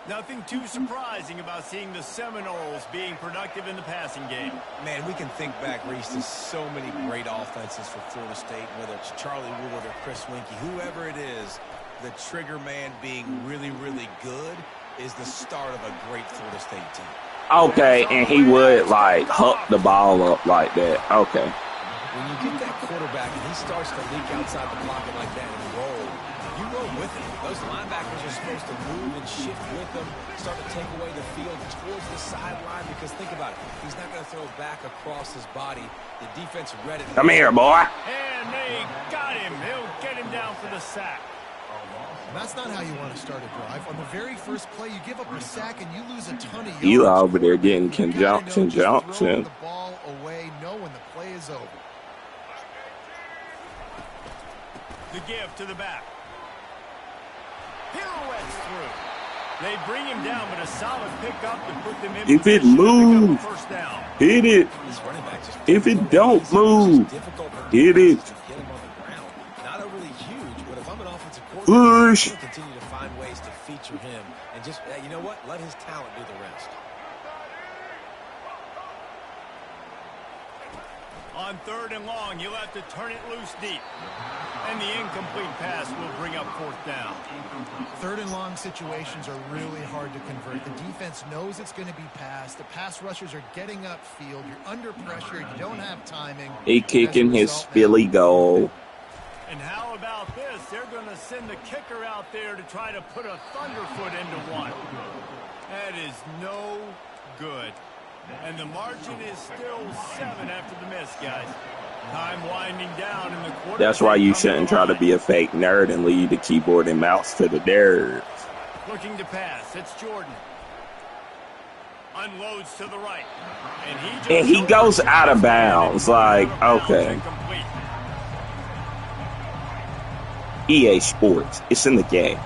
Nothing too surprising about seeing the Seminoles being productive in the passing game. Man, we can think back, Reese, to so many great offenses for Florida State, whether it's Charlie Woolard or Chris Winkie, whoever it is, the trigger man being really, really good is the start of a great Florida State team. Okay, and he would, like, hook the ball up like that. Okay. When you get that quarterback and he starts to leak outside the pocket like that and roll, you roll with him. Those linebackers are supposed to move and shift with them, start to take away the field towards the sideline, because think about it. He's not going to throw back across his body. The defense read it. Come here, boy. And they got him. He'll get him down for the sack. That's not how you want to start a drive. On the very first play, you give up a sack and you lose a ton of yards. Eli over there getting conjunction. The ball away, know when the play is over. The give to the back. Pirouettes through. They bring him down, but a solid pickup to put them in. If it moves, hit it. If it don't move, hit it. Not overly huge, but if I'm an offensive Push. coordinator, I'll continue to find ways to feature him and just, you know what? Let his talent do the rest. On 3rd and long, you'll have to turn it loose deep. And the incomplete pass will bring up 4th down. 3rd and long situations are really hard to convert. The defense knows it's going to be passed. The pass rushers are getting upfield. You're under pressure. You don't have timing. He kicking his Philly goal. And how about this? They're going to send the kicker out there to try to put a thunderfoot into one. That is no good. And the margin is still 7 after the miss, guys. Time winding down in the quarter. That's why you shouldn't try to be a fake nerd and lead the keyboard and mouse to the nerds. Looking to pass. It's Jordan. Unloads to the right. And he goes out of bounds. Like, okay. EA Sports. It's in the game.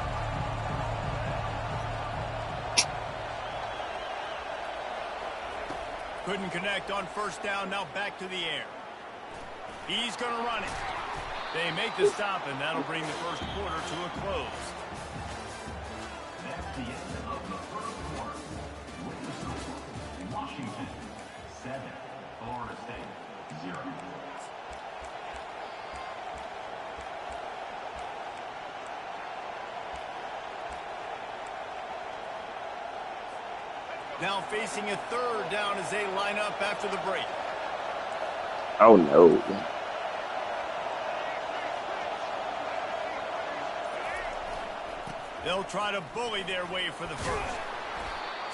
Couldn't connect on 1st down. Now back to the air. He's going to run it. They make the stop, and that'll bring the 1st quarter to a close. That's the end of the 1st quarter. With the score, Washington 7, Florida State 0. Now facing a 3rd down as they line up after the break. Oh, no. They'll try to bully their way for the 1st.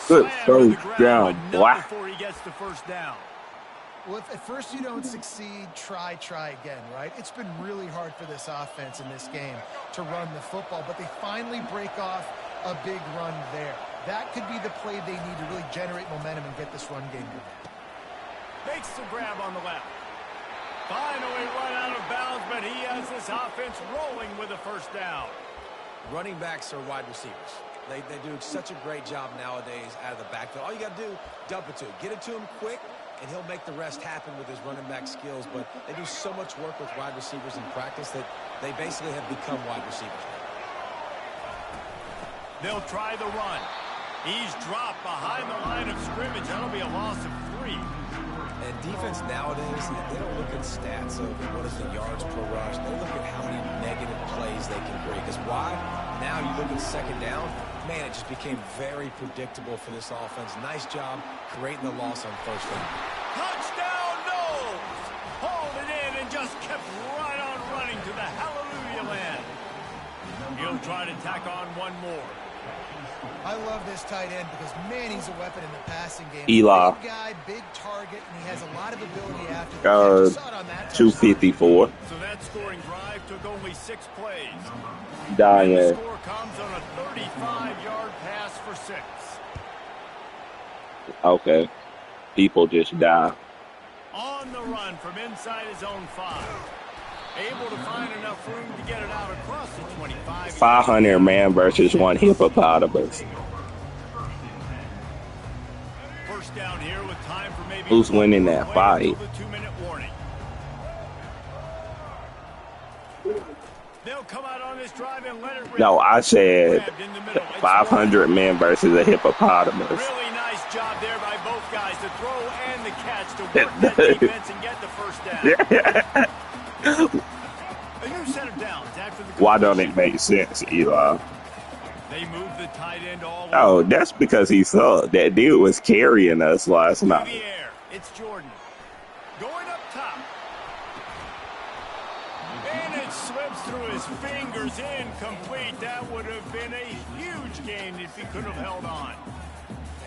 Good 1st down, boy. Before he gets the 1st down. Well, if at first you don't succeed, try again, right? It's been really hard for this offense in this game to run the football, but they finally break off a big run there. That could be the play they need to really generate momentum and get this run game going. Makes the grab on the left. Finally run out of bounds, but he has this offense rolling with a 1st down. Running backs are wide receivers. They do such a great job nowadays out of the backfield. All you got to do, dump it to him. Get it to him quick, and he'll make the rest happen with his running back skills. But they do so much work with wide receivers in practice that they basically have become wide receivers. They'll try the run. He's dropped behind the line of scrimmage. That'll be a loss of 3. And defense nowadays, they don't look at stats of what is the yards per rush. They look at how many negative plays they can create. Because why? Now you look at 2nd down, man, it just became very predictable for this offense. Nice job creating the loss on 1st down. Touchdown, Knowles! Hauled it in and just kept right on running to the hallelujah land. He'll try to tack on one more. I love this tight end because, man, he's a weapon in the passing game. Eli. Big guy, big target, and he has a lot of ability after the catch. 254. So that scoring drive took only 6 plays. Dying. The score comes on a 35-yard pass for 6. Okay. People just die. On the run from inside his own 5. Able to find enough room to get it out across the 25. 500 man versus 1 hippopotamus. 1st down here with time for maybe. Who's winning that fight? The 2-minute warning. They'll come out on this drive and let it rip. No, I said 500 men versus a hippopotamus. Really nice job there by both guys to throw and the catch to work that defense and get the first down. A new set of downs after the Why don't it make sense, Eli? They move the tight end all Oh, over. that's because he saw that dude was carrying us last night. In the air, it's Jordan. Going up top. And it slips through his fingers, incomplete. That would have been a huge gain if he could have held on.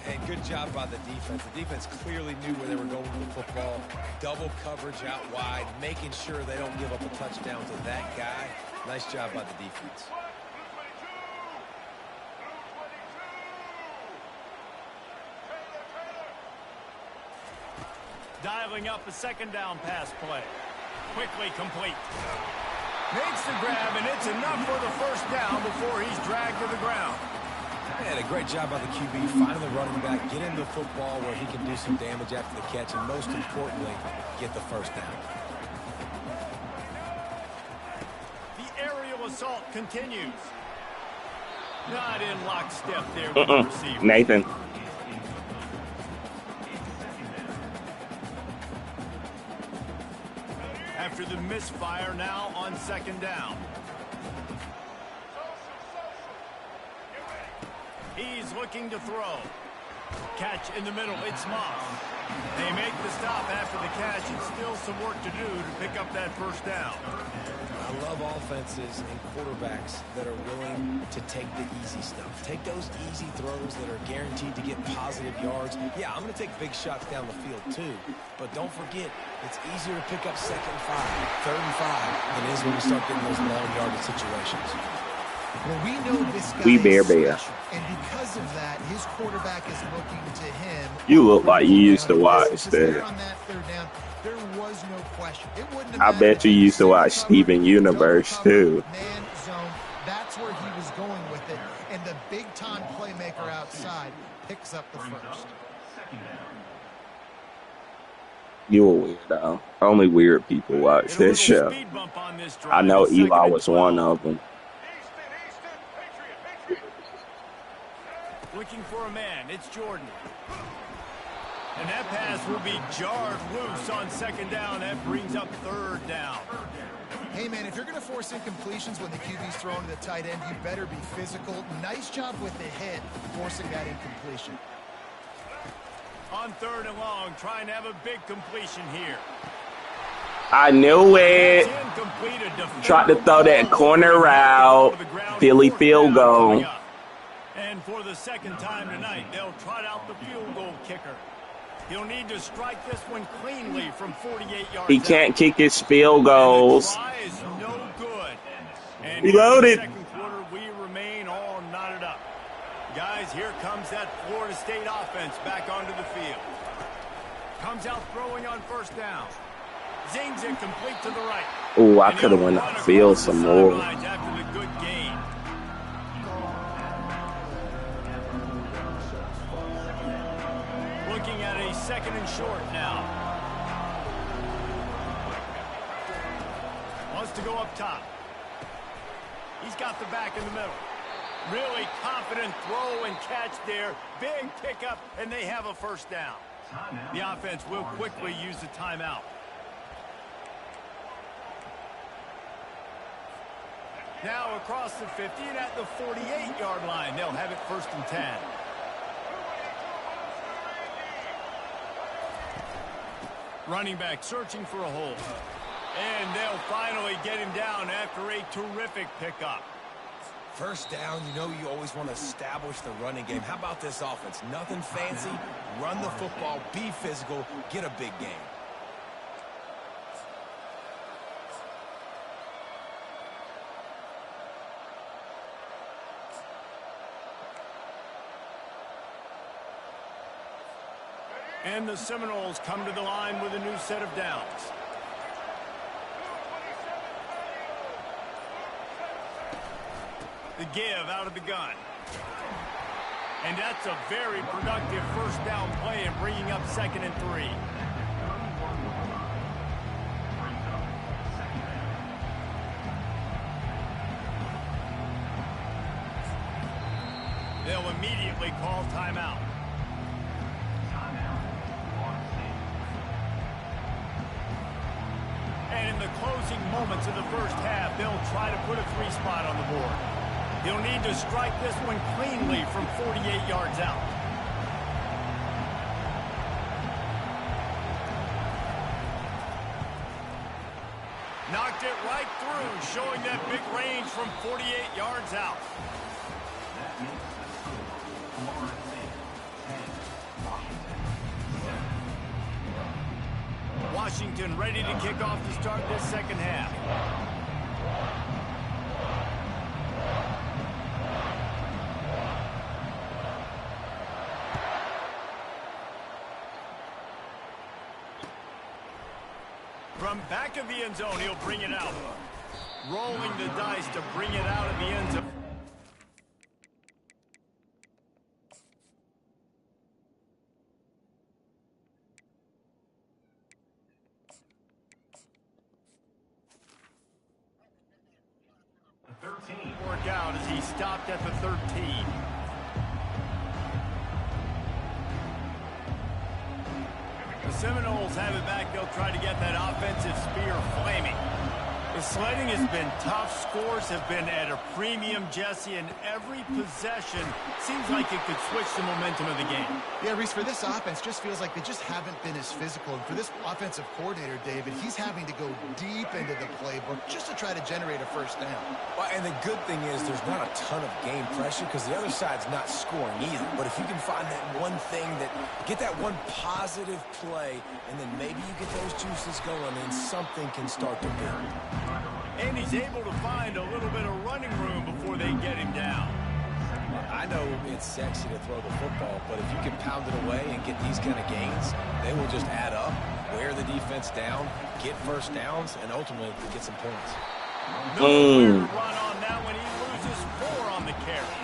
And good job by the defense. The defense clearly knew where they were going with the football. Double coverage out wide, making sure they don't give up a touchdown to that guy. Nice job by the defense. Dialing up a second down pass play. Quickly complete. Makes the grab, and it's enough for the first down before he's dragged to the ground. And a great job by the QB, finding the running back, getting the football where he can do some damage after the catch, and most importantly, get the first down. The aerial assault continues. Not in lockstep there with the receiver. Nathan. After the misfire, now on second down. He's looking to throw. Catch in the middle. It's Moss. They make the stop after the catch, and still some work to do to pick up that first down. I love offenses and quarterbacks that are willing to take the easy stuff. Take those easy throws that are guaranteed to get positive yards. Yeah, I'm going to take big shots down the field too, but don't forget, it's easier to pick up third and five than it is when we start getting those long yardage situations. Well, we know this guy We bear is bear. special, and because of that, his quarterback is looking to him. You look like you used to watch Because that. there on that third down, there was no question. It wouldn't have I bet you used to watch Steven Universe too. Man zone, that's where he was going with it, and the big-time playmaker outside picks up the first. You a weirdo. Only weird people watch this show. Speed bump on this drive. I know Second Eli and was 12. one of them. Looking for a man. It's Jordan. And that pass will be jarred loose on second down. That brings up third down. Hey, man, if you're going to force incompletions when the QB's throwing to the tight end, you better be physical. Nice job with the hit, forcing that incompletion. On third and long, trying to have a big completion here. I knew it. It's incomplete. A defender Tried to throw that corner route. Philly field goal. And for the second time tonight, they'll trot out the field goal kicker. He'll need to strike this one cleanly from 48 yards. He can't kick his field goals. And the try is no good. And He in the loaded. second quarter, we remain all knotted up. Guys, here comes that Florida State offense back onto the field. Comes out throwing on first down. Zings it complete to the right. Oh, I And could have he'll went run upfield across the some more. sidelines after the good gain. Looking at a second and short now. Wants to go up top. He's got the back in the middle. Really confident throw and catch there. Big pickup, and they have a first down. The offense will quickly use the timeout. Now across the 50 and at the 48-yard line. They'll have it first and 10. Running back searching for a hole. And they'll finally get him down after a terrific pickup. First down, you know you always want to establish the running game. How about this offense? Nothing fancy. Run the football, be physical, get a big game. And the Seminoles come to the line with a new set of downs. The give out of the gun. And that's a very productive first down play and bringing up second and 3. immediately calls timeout. And in the closing moments of the first half, they'll try to put a 3-spot on the board. He'll need to strike this one cleanly from 48 yards out. Knocked it right through, showing that big range from 48 yards out. That makes the score Florida State 10, Washington 7. Washington ready to kick off to start this second half. From back of the end zone, he'll bring it out. Rolling the dice to bring it out of the end zone. Work out as he stopped at the 13. The Seminoles have it back. They'll try to get that offensive spear flaming. The sledding has been tough. Scores have been at a premium, Jesse, and every possession seems like it could switch the momentum of the game. Yeah, Reese, for this offense, just feels like they just haven't been as physical. And for this offensive coordinator, David, he's having to go deep into the playbook just to try to generate a first down. Well, and the good thing is there's not a ton of game pressure because the other side's not scoring either. But if you can find that one thing, get that one positive play, and then maybe you get those juices going and something can start to build. And he's able to find a little bit of running room before they get him down. I know it's sexy to throw the football, but if you can pound it away and get these kind of gains, they will just add up, wear the defense down, get first downs, and ultimately get some points. Nowhere to run on that when he loses 4 on the carry.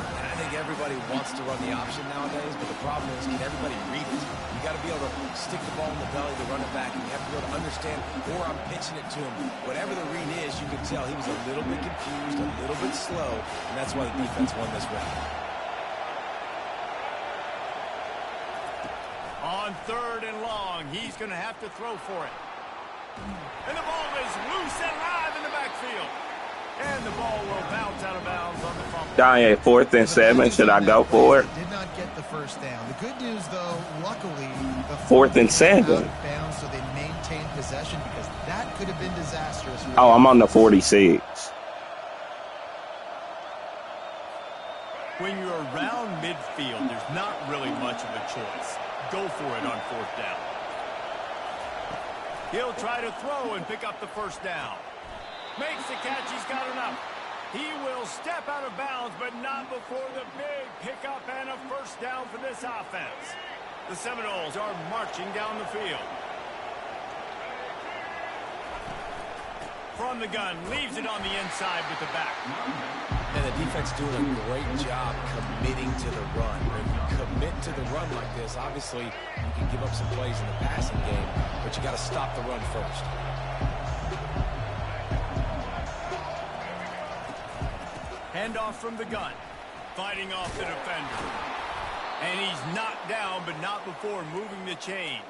I think everybody wants to run the option nowadays, but the problem is, can everybody read it? You got to be able to stick the ball in the belly to run it back, and you have to be able to understand where I'm pitching it to him. Whatever the read is, you can tell he was a little bit confused, a little bit slow, and that's why the defense won this round. On 3rd and long, he's going to have to throw for it. And the ball is loose and live in the backfield. And the ball will bounce out of bounds on the fumble. Down at 4th and 7. Should I go for it? Did not get the first down. The good news, though, luckily, the 4th and 7. out of bounds, so they maintained possession because that could have been disastrous. Oh, I'm on the 46. When you're around midfield, there's not really much of a choice. Go for it on 4th down. He'll try to throw and pick up the first down. Makes the catch. He's got enough. He will step out of bounds, but not before the big pickup and a first down for this offense. The Seminoles are marching down the field. From the gun, leaves it on the inside with the back. And the defense doing a great job committing to the run. When you commit to the run like this, obviously you can give up some plays in the passing game, but you got to stop the run first. Handoff from the gun, fighting off the defender. And he's knocked down, but not before moving the chains.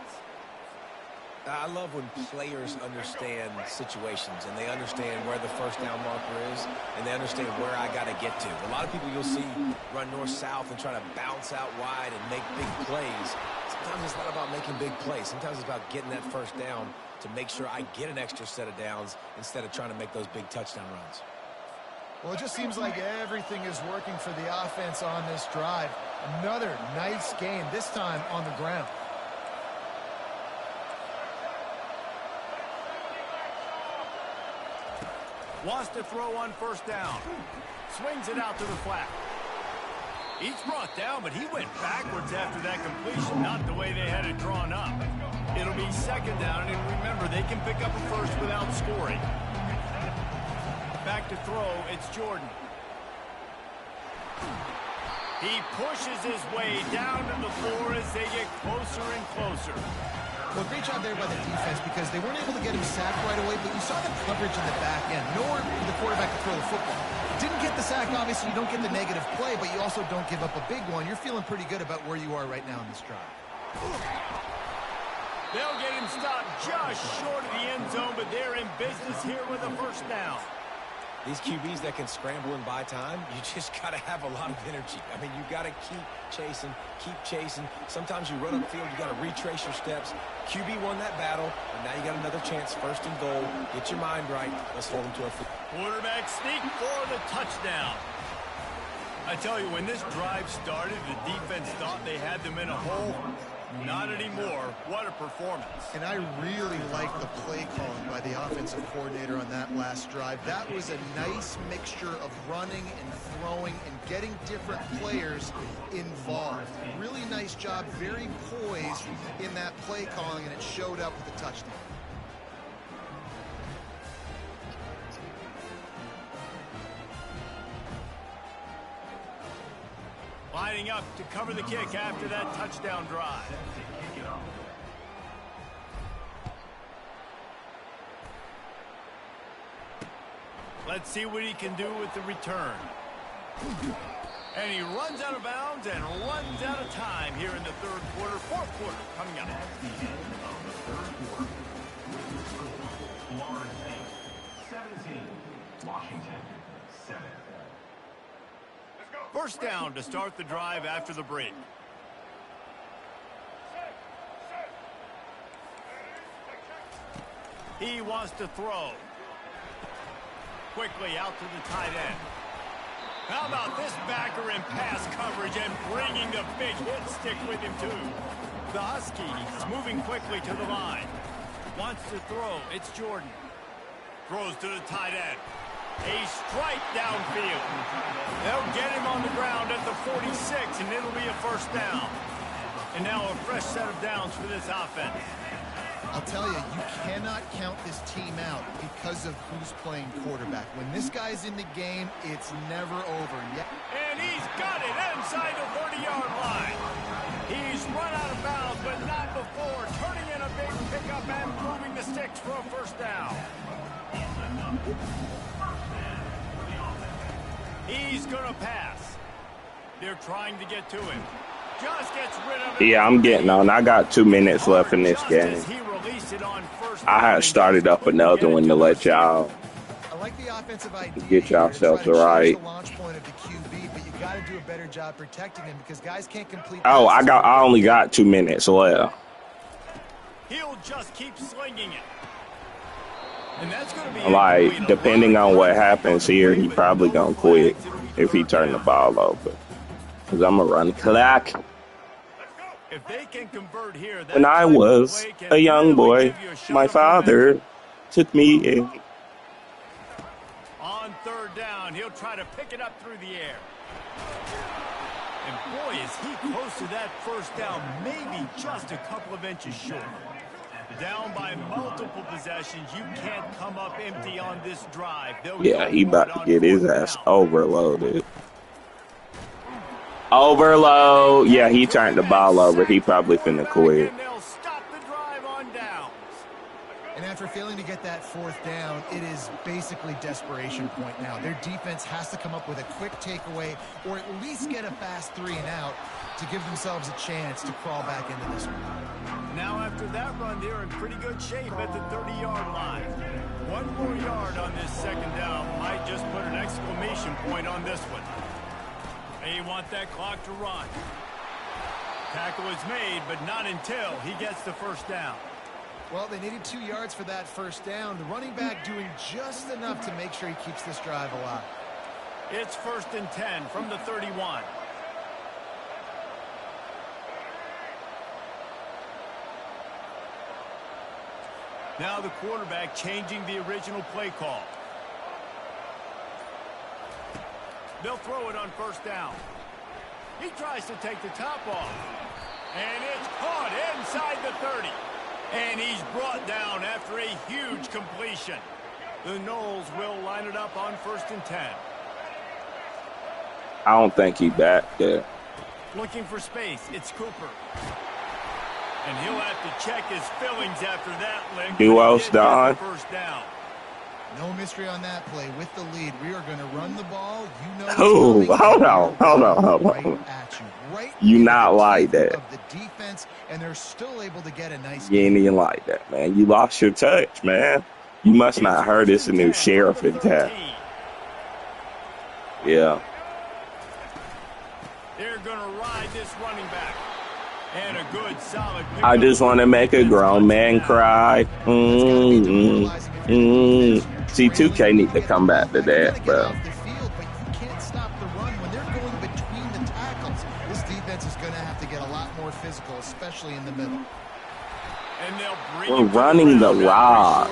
I love when players understand situations and they understand where the first down marker is and they understand where I got to get to. A lot of people you'll see run north-south and try to bounce out wide and make big plays. Sometimes it's not about making big plays. Sometimes it's about getting that first down to make sure I get an extra set of downs instead of trying to make those big touchdown runs. Well, it just seems like everything is working for the offense on this drive. Another nice game, this time on the ground. Wants to throw on first down. Swings it out to the flat. He's brought down, but he went backwards after that completion, not the way they had it drawn up. It'll be second down, and remember, they can pick up a first without scoring. Back to throw, it's Jordan. He pushes his way down to the floor as they get closer and closer. Well, great job there by the defense because they weren't able to get him sacked right away, but you saw the coverage in the back end. Nowhere for the quarterback to throw the football. Didn't get the sack, obviously. You don't get the negative play, but you also don't give up a big one. You're feeling pretty good about where you are right now in this drive. They'll get him stopped just short of the end zone, but they're in business here with a first down. These QBs that can scramble and buy time, you just got to have a lot of energy. I mean, you got to keep chasing, keep chasing. Sometimes you run upfield, you got to retrace your steps. QB won that battle, and now you got another chance, first and goal. Get your mind right. Let's hold them to a field. Quarterback sneak for the touchdown. I tell you, when this drive started, the defense thought they had them in a hole. Not anymore. What a performance. And I really like the play calling by the offensive coordinator on that last drive. That was a nice mixture of running and throwing and getting different players involved. Really nice job, very poised in that play calling, and it showed up with a touchdown. Lining up to cover the kick after that touchdown drive. Let's see what he can do with the return. And he runs out of bounds and runs out of time here in the third quarter. Fourth quarter coming up. At the end of the third quarter, Florida State 17, Washington 7. First down to start the drive after the break. He wants to throw. Quickly out to the tight end. How about this backer in pass coverage and bringing the big hit stick with him too. The Huskies moving quickly to the line. Wants to throw. It's Jordan. Throws to the tight end. A strike downfield. They'll get him on the ground at the 46, and it'll be a first down. And now a fresh set of downs for this offense. I'll tell you, you cannot count this team out because of who's playing quarterback. When this guy's in the game, it's never over. And he's got it inside the 30-yard line. He's run out of bounds, but not before. Turning in a big pickup and moving the sticks for a first down. He's going to pass. They're trying to get to him. Just gets rid of it. Yeah, I'm getting on. I got 2 minutes left in this game. I had started up another one to let y'all get yourselves right. Oh, I only got 2 minutes left. He'll just keep slinging it. And that's going to be like, depending on what happens here, he probably gonna quit if he turn the ball over. Because I'm gonna run clock. If they can convert here, when I was a young boy, my father took me in. On third down, he'll try to pick it up through the air. And boy, is he close to that first down, maybe just a couple of inches short. Down by multiple possessions, you can't come up empty on this drive. Yeah, he about to get his ass overloaded. Overload. Yeah, he turned the ball over. He probably finna quit. And after failing to get that fourth down, it is basically desperation point now. Their defense has to come up with a quick takeaway or at least get a fast 3 and out to give themselves a chance to crawl back into this one. Now after that run, they're in pretty good shape at the 30-yard line. 1 more yard on this second down might just put an exclamation point on this one. They want that clock to run. Tackle is made, but not until he gets the first down. Well, they needed 2 yards for that first down. The running back doing just enough to make sure he keeps this drive alive. It's 1st and 10 from the 31. Now the quarterback changing the original play call. They'll throw it on first down. He tries to take the top off. And it's caught inside the 30. And he's brought down after a huge completion. The Noles will line it up on 1st and 10. I don't think he back there. Looking for space. It's Cooper. And he'll have to check his fillings after that, Link. Who else, Don? First down. No mystery on that play. With the lead, we are going to run the ball. You know it's Oh, coming, hold on. right at you. Right You into not the like teeth that. of the defense, and they're still able to get a nice You ain't gain. even like that, man. You lost your touch, man. You must not heard it's a new sheriff in town. Yeah. They're going to ride this running back. And a good, solid pick. I just want to make a grown man cry. See, 2K need to come back to that, bro. This defense is going to have to get a lot more physical, especially in the middle. We're running the rock.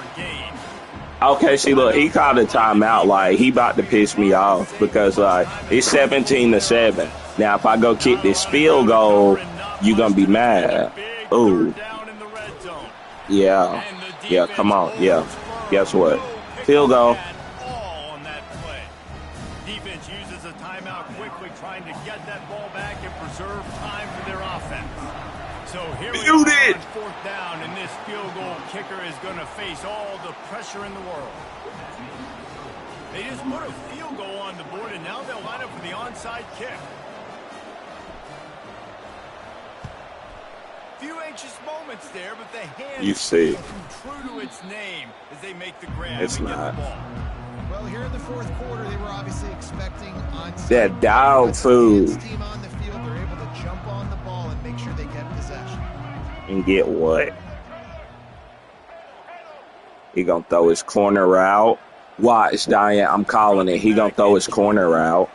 Okay, see, look, he called a timeout. Like, he about to piss me off because, like, it's 17-7. Now, if I go kick this field goal, you gonna be mad. Ooh. Yeah. Yeah, come on. Yeah. Guess what? Field goal. Defense uses a timeout quickly, trying to get that ball back and preserve time for their offense. So here we are on fourth down, and this field goal kicker is going to face all the pressure in the world. They just put a field goal on the board, and now they'll line up for the onside kick. Few anxious moments there, but the hand you see true to its name as they make the grab. It's not. Well, here in the fourth quarter, they were obviously expecting that dog food. Team on the field, they're able to jump on the ball and make sure they get possession. And get what? He gonna throw his corner out. Watch, Diane. I'm calling it. He gonna throw his corner out.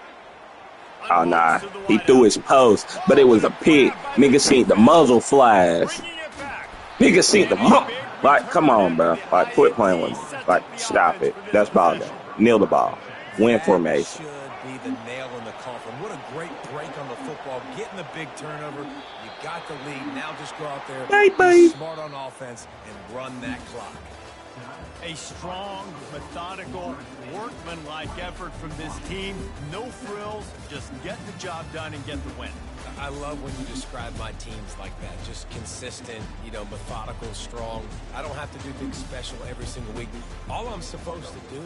Oh, nah. He threw his post, but it was a pick. Nigga seen the muzzle flash. Nigga seen the like, come on, bro. Like, quit playing with me. Like, stop it. That's ball game. Kneel the ball. Win formation. Should be the nail in the coffin. What a great break on the football. Getting the big turnover. You got the lead. Now just go out there, be smart on offense, and run that clock. A strong, methodical, workman-like effort from this team. No frills, just get the job done and get the win. I love when you describe my teams like that. Just consistent, methodical, strong. I don't have to do things special every single week. All I'm supposed to do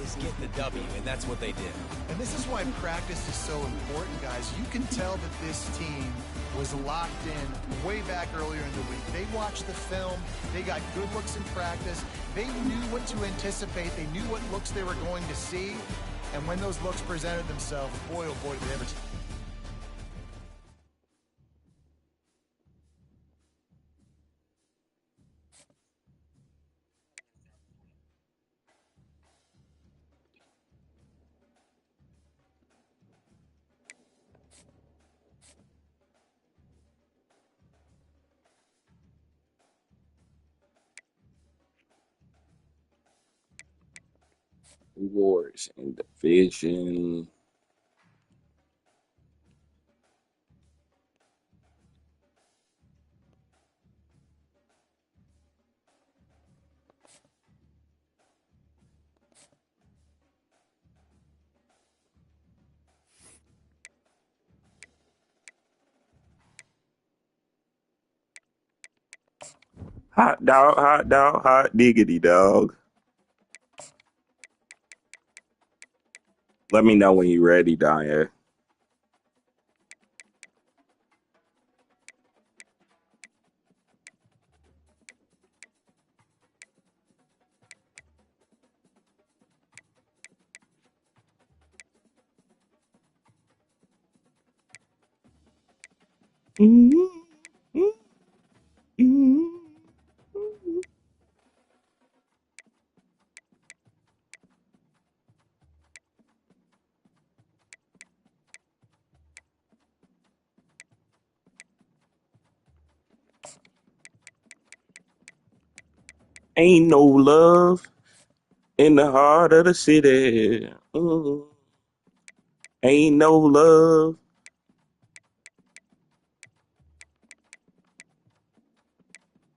is get the W, and that's what they did. And this is why practice is so important, guys. You can tell that this team was locked in way back earlier in the week. They watched the film. They got good looks in practice. They knew what to anticipate. They knew what looks they were going to see. And when those looks presented themselves, boy, oh boy, did they ever... Rewards and division. Hot dog, hot diggity dog. Let me know when you're ready, Diane. Ain't no love in the heart of the city. Ain't no love.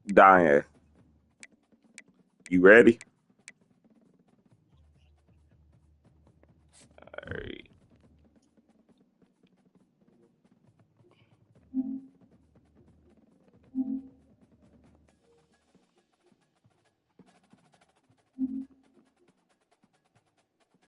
Diane, you ready?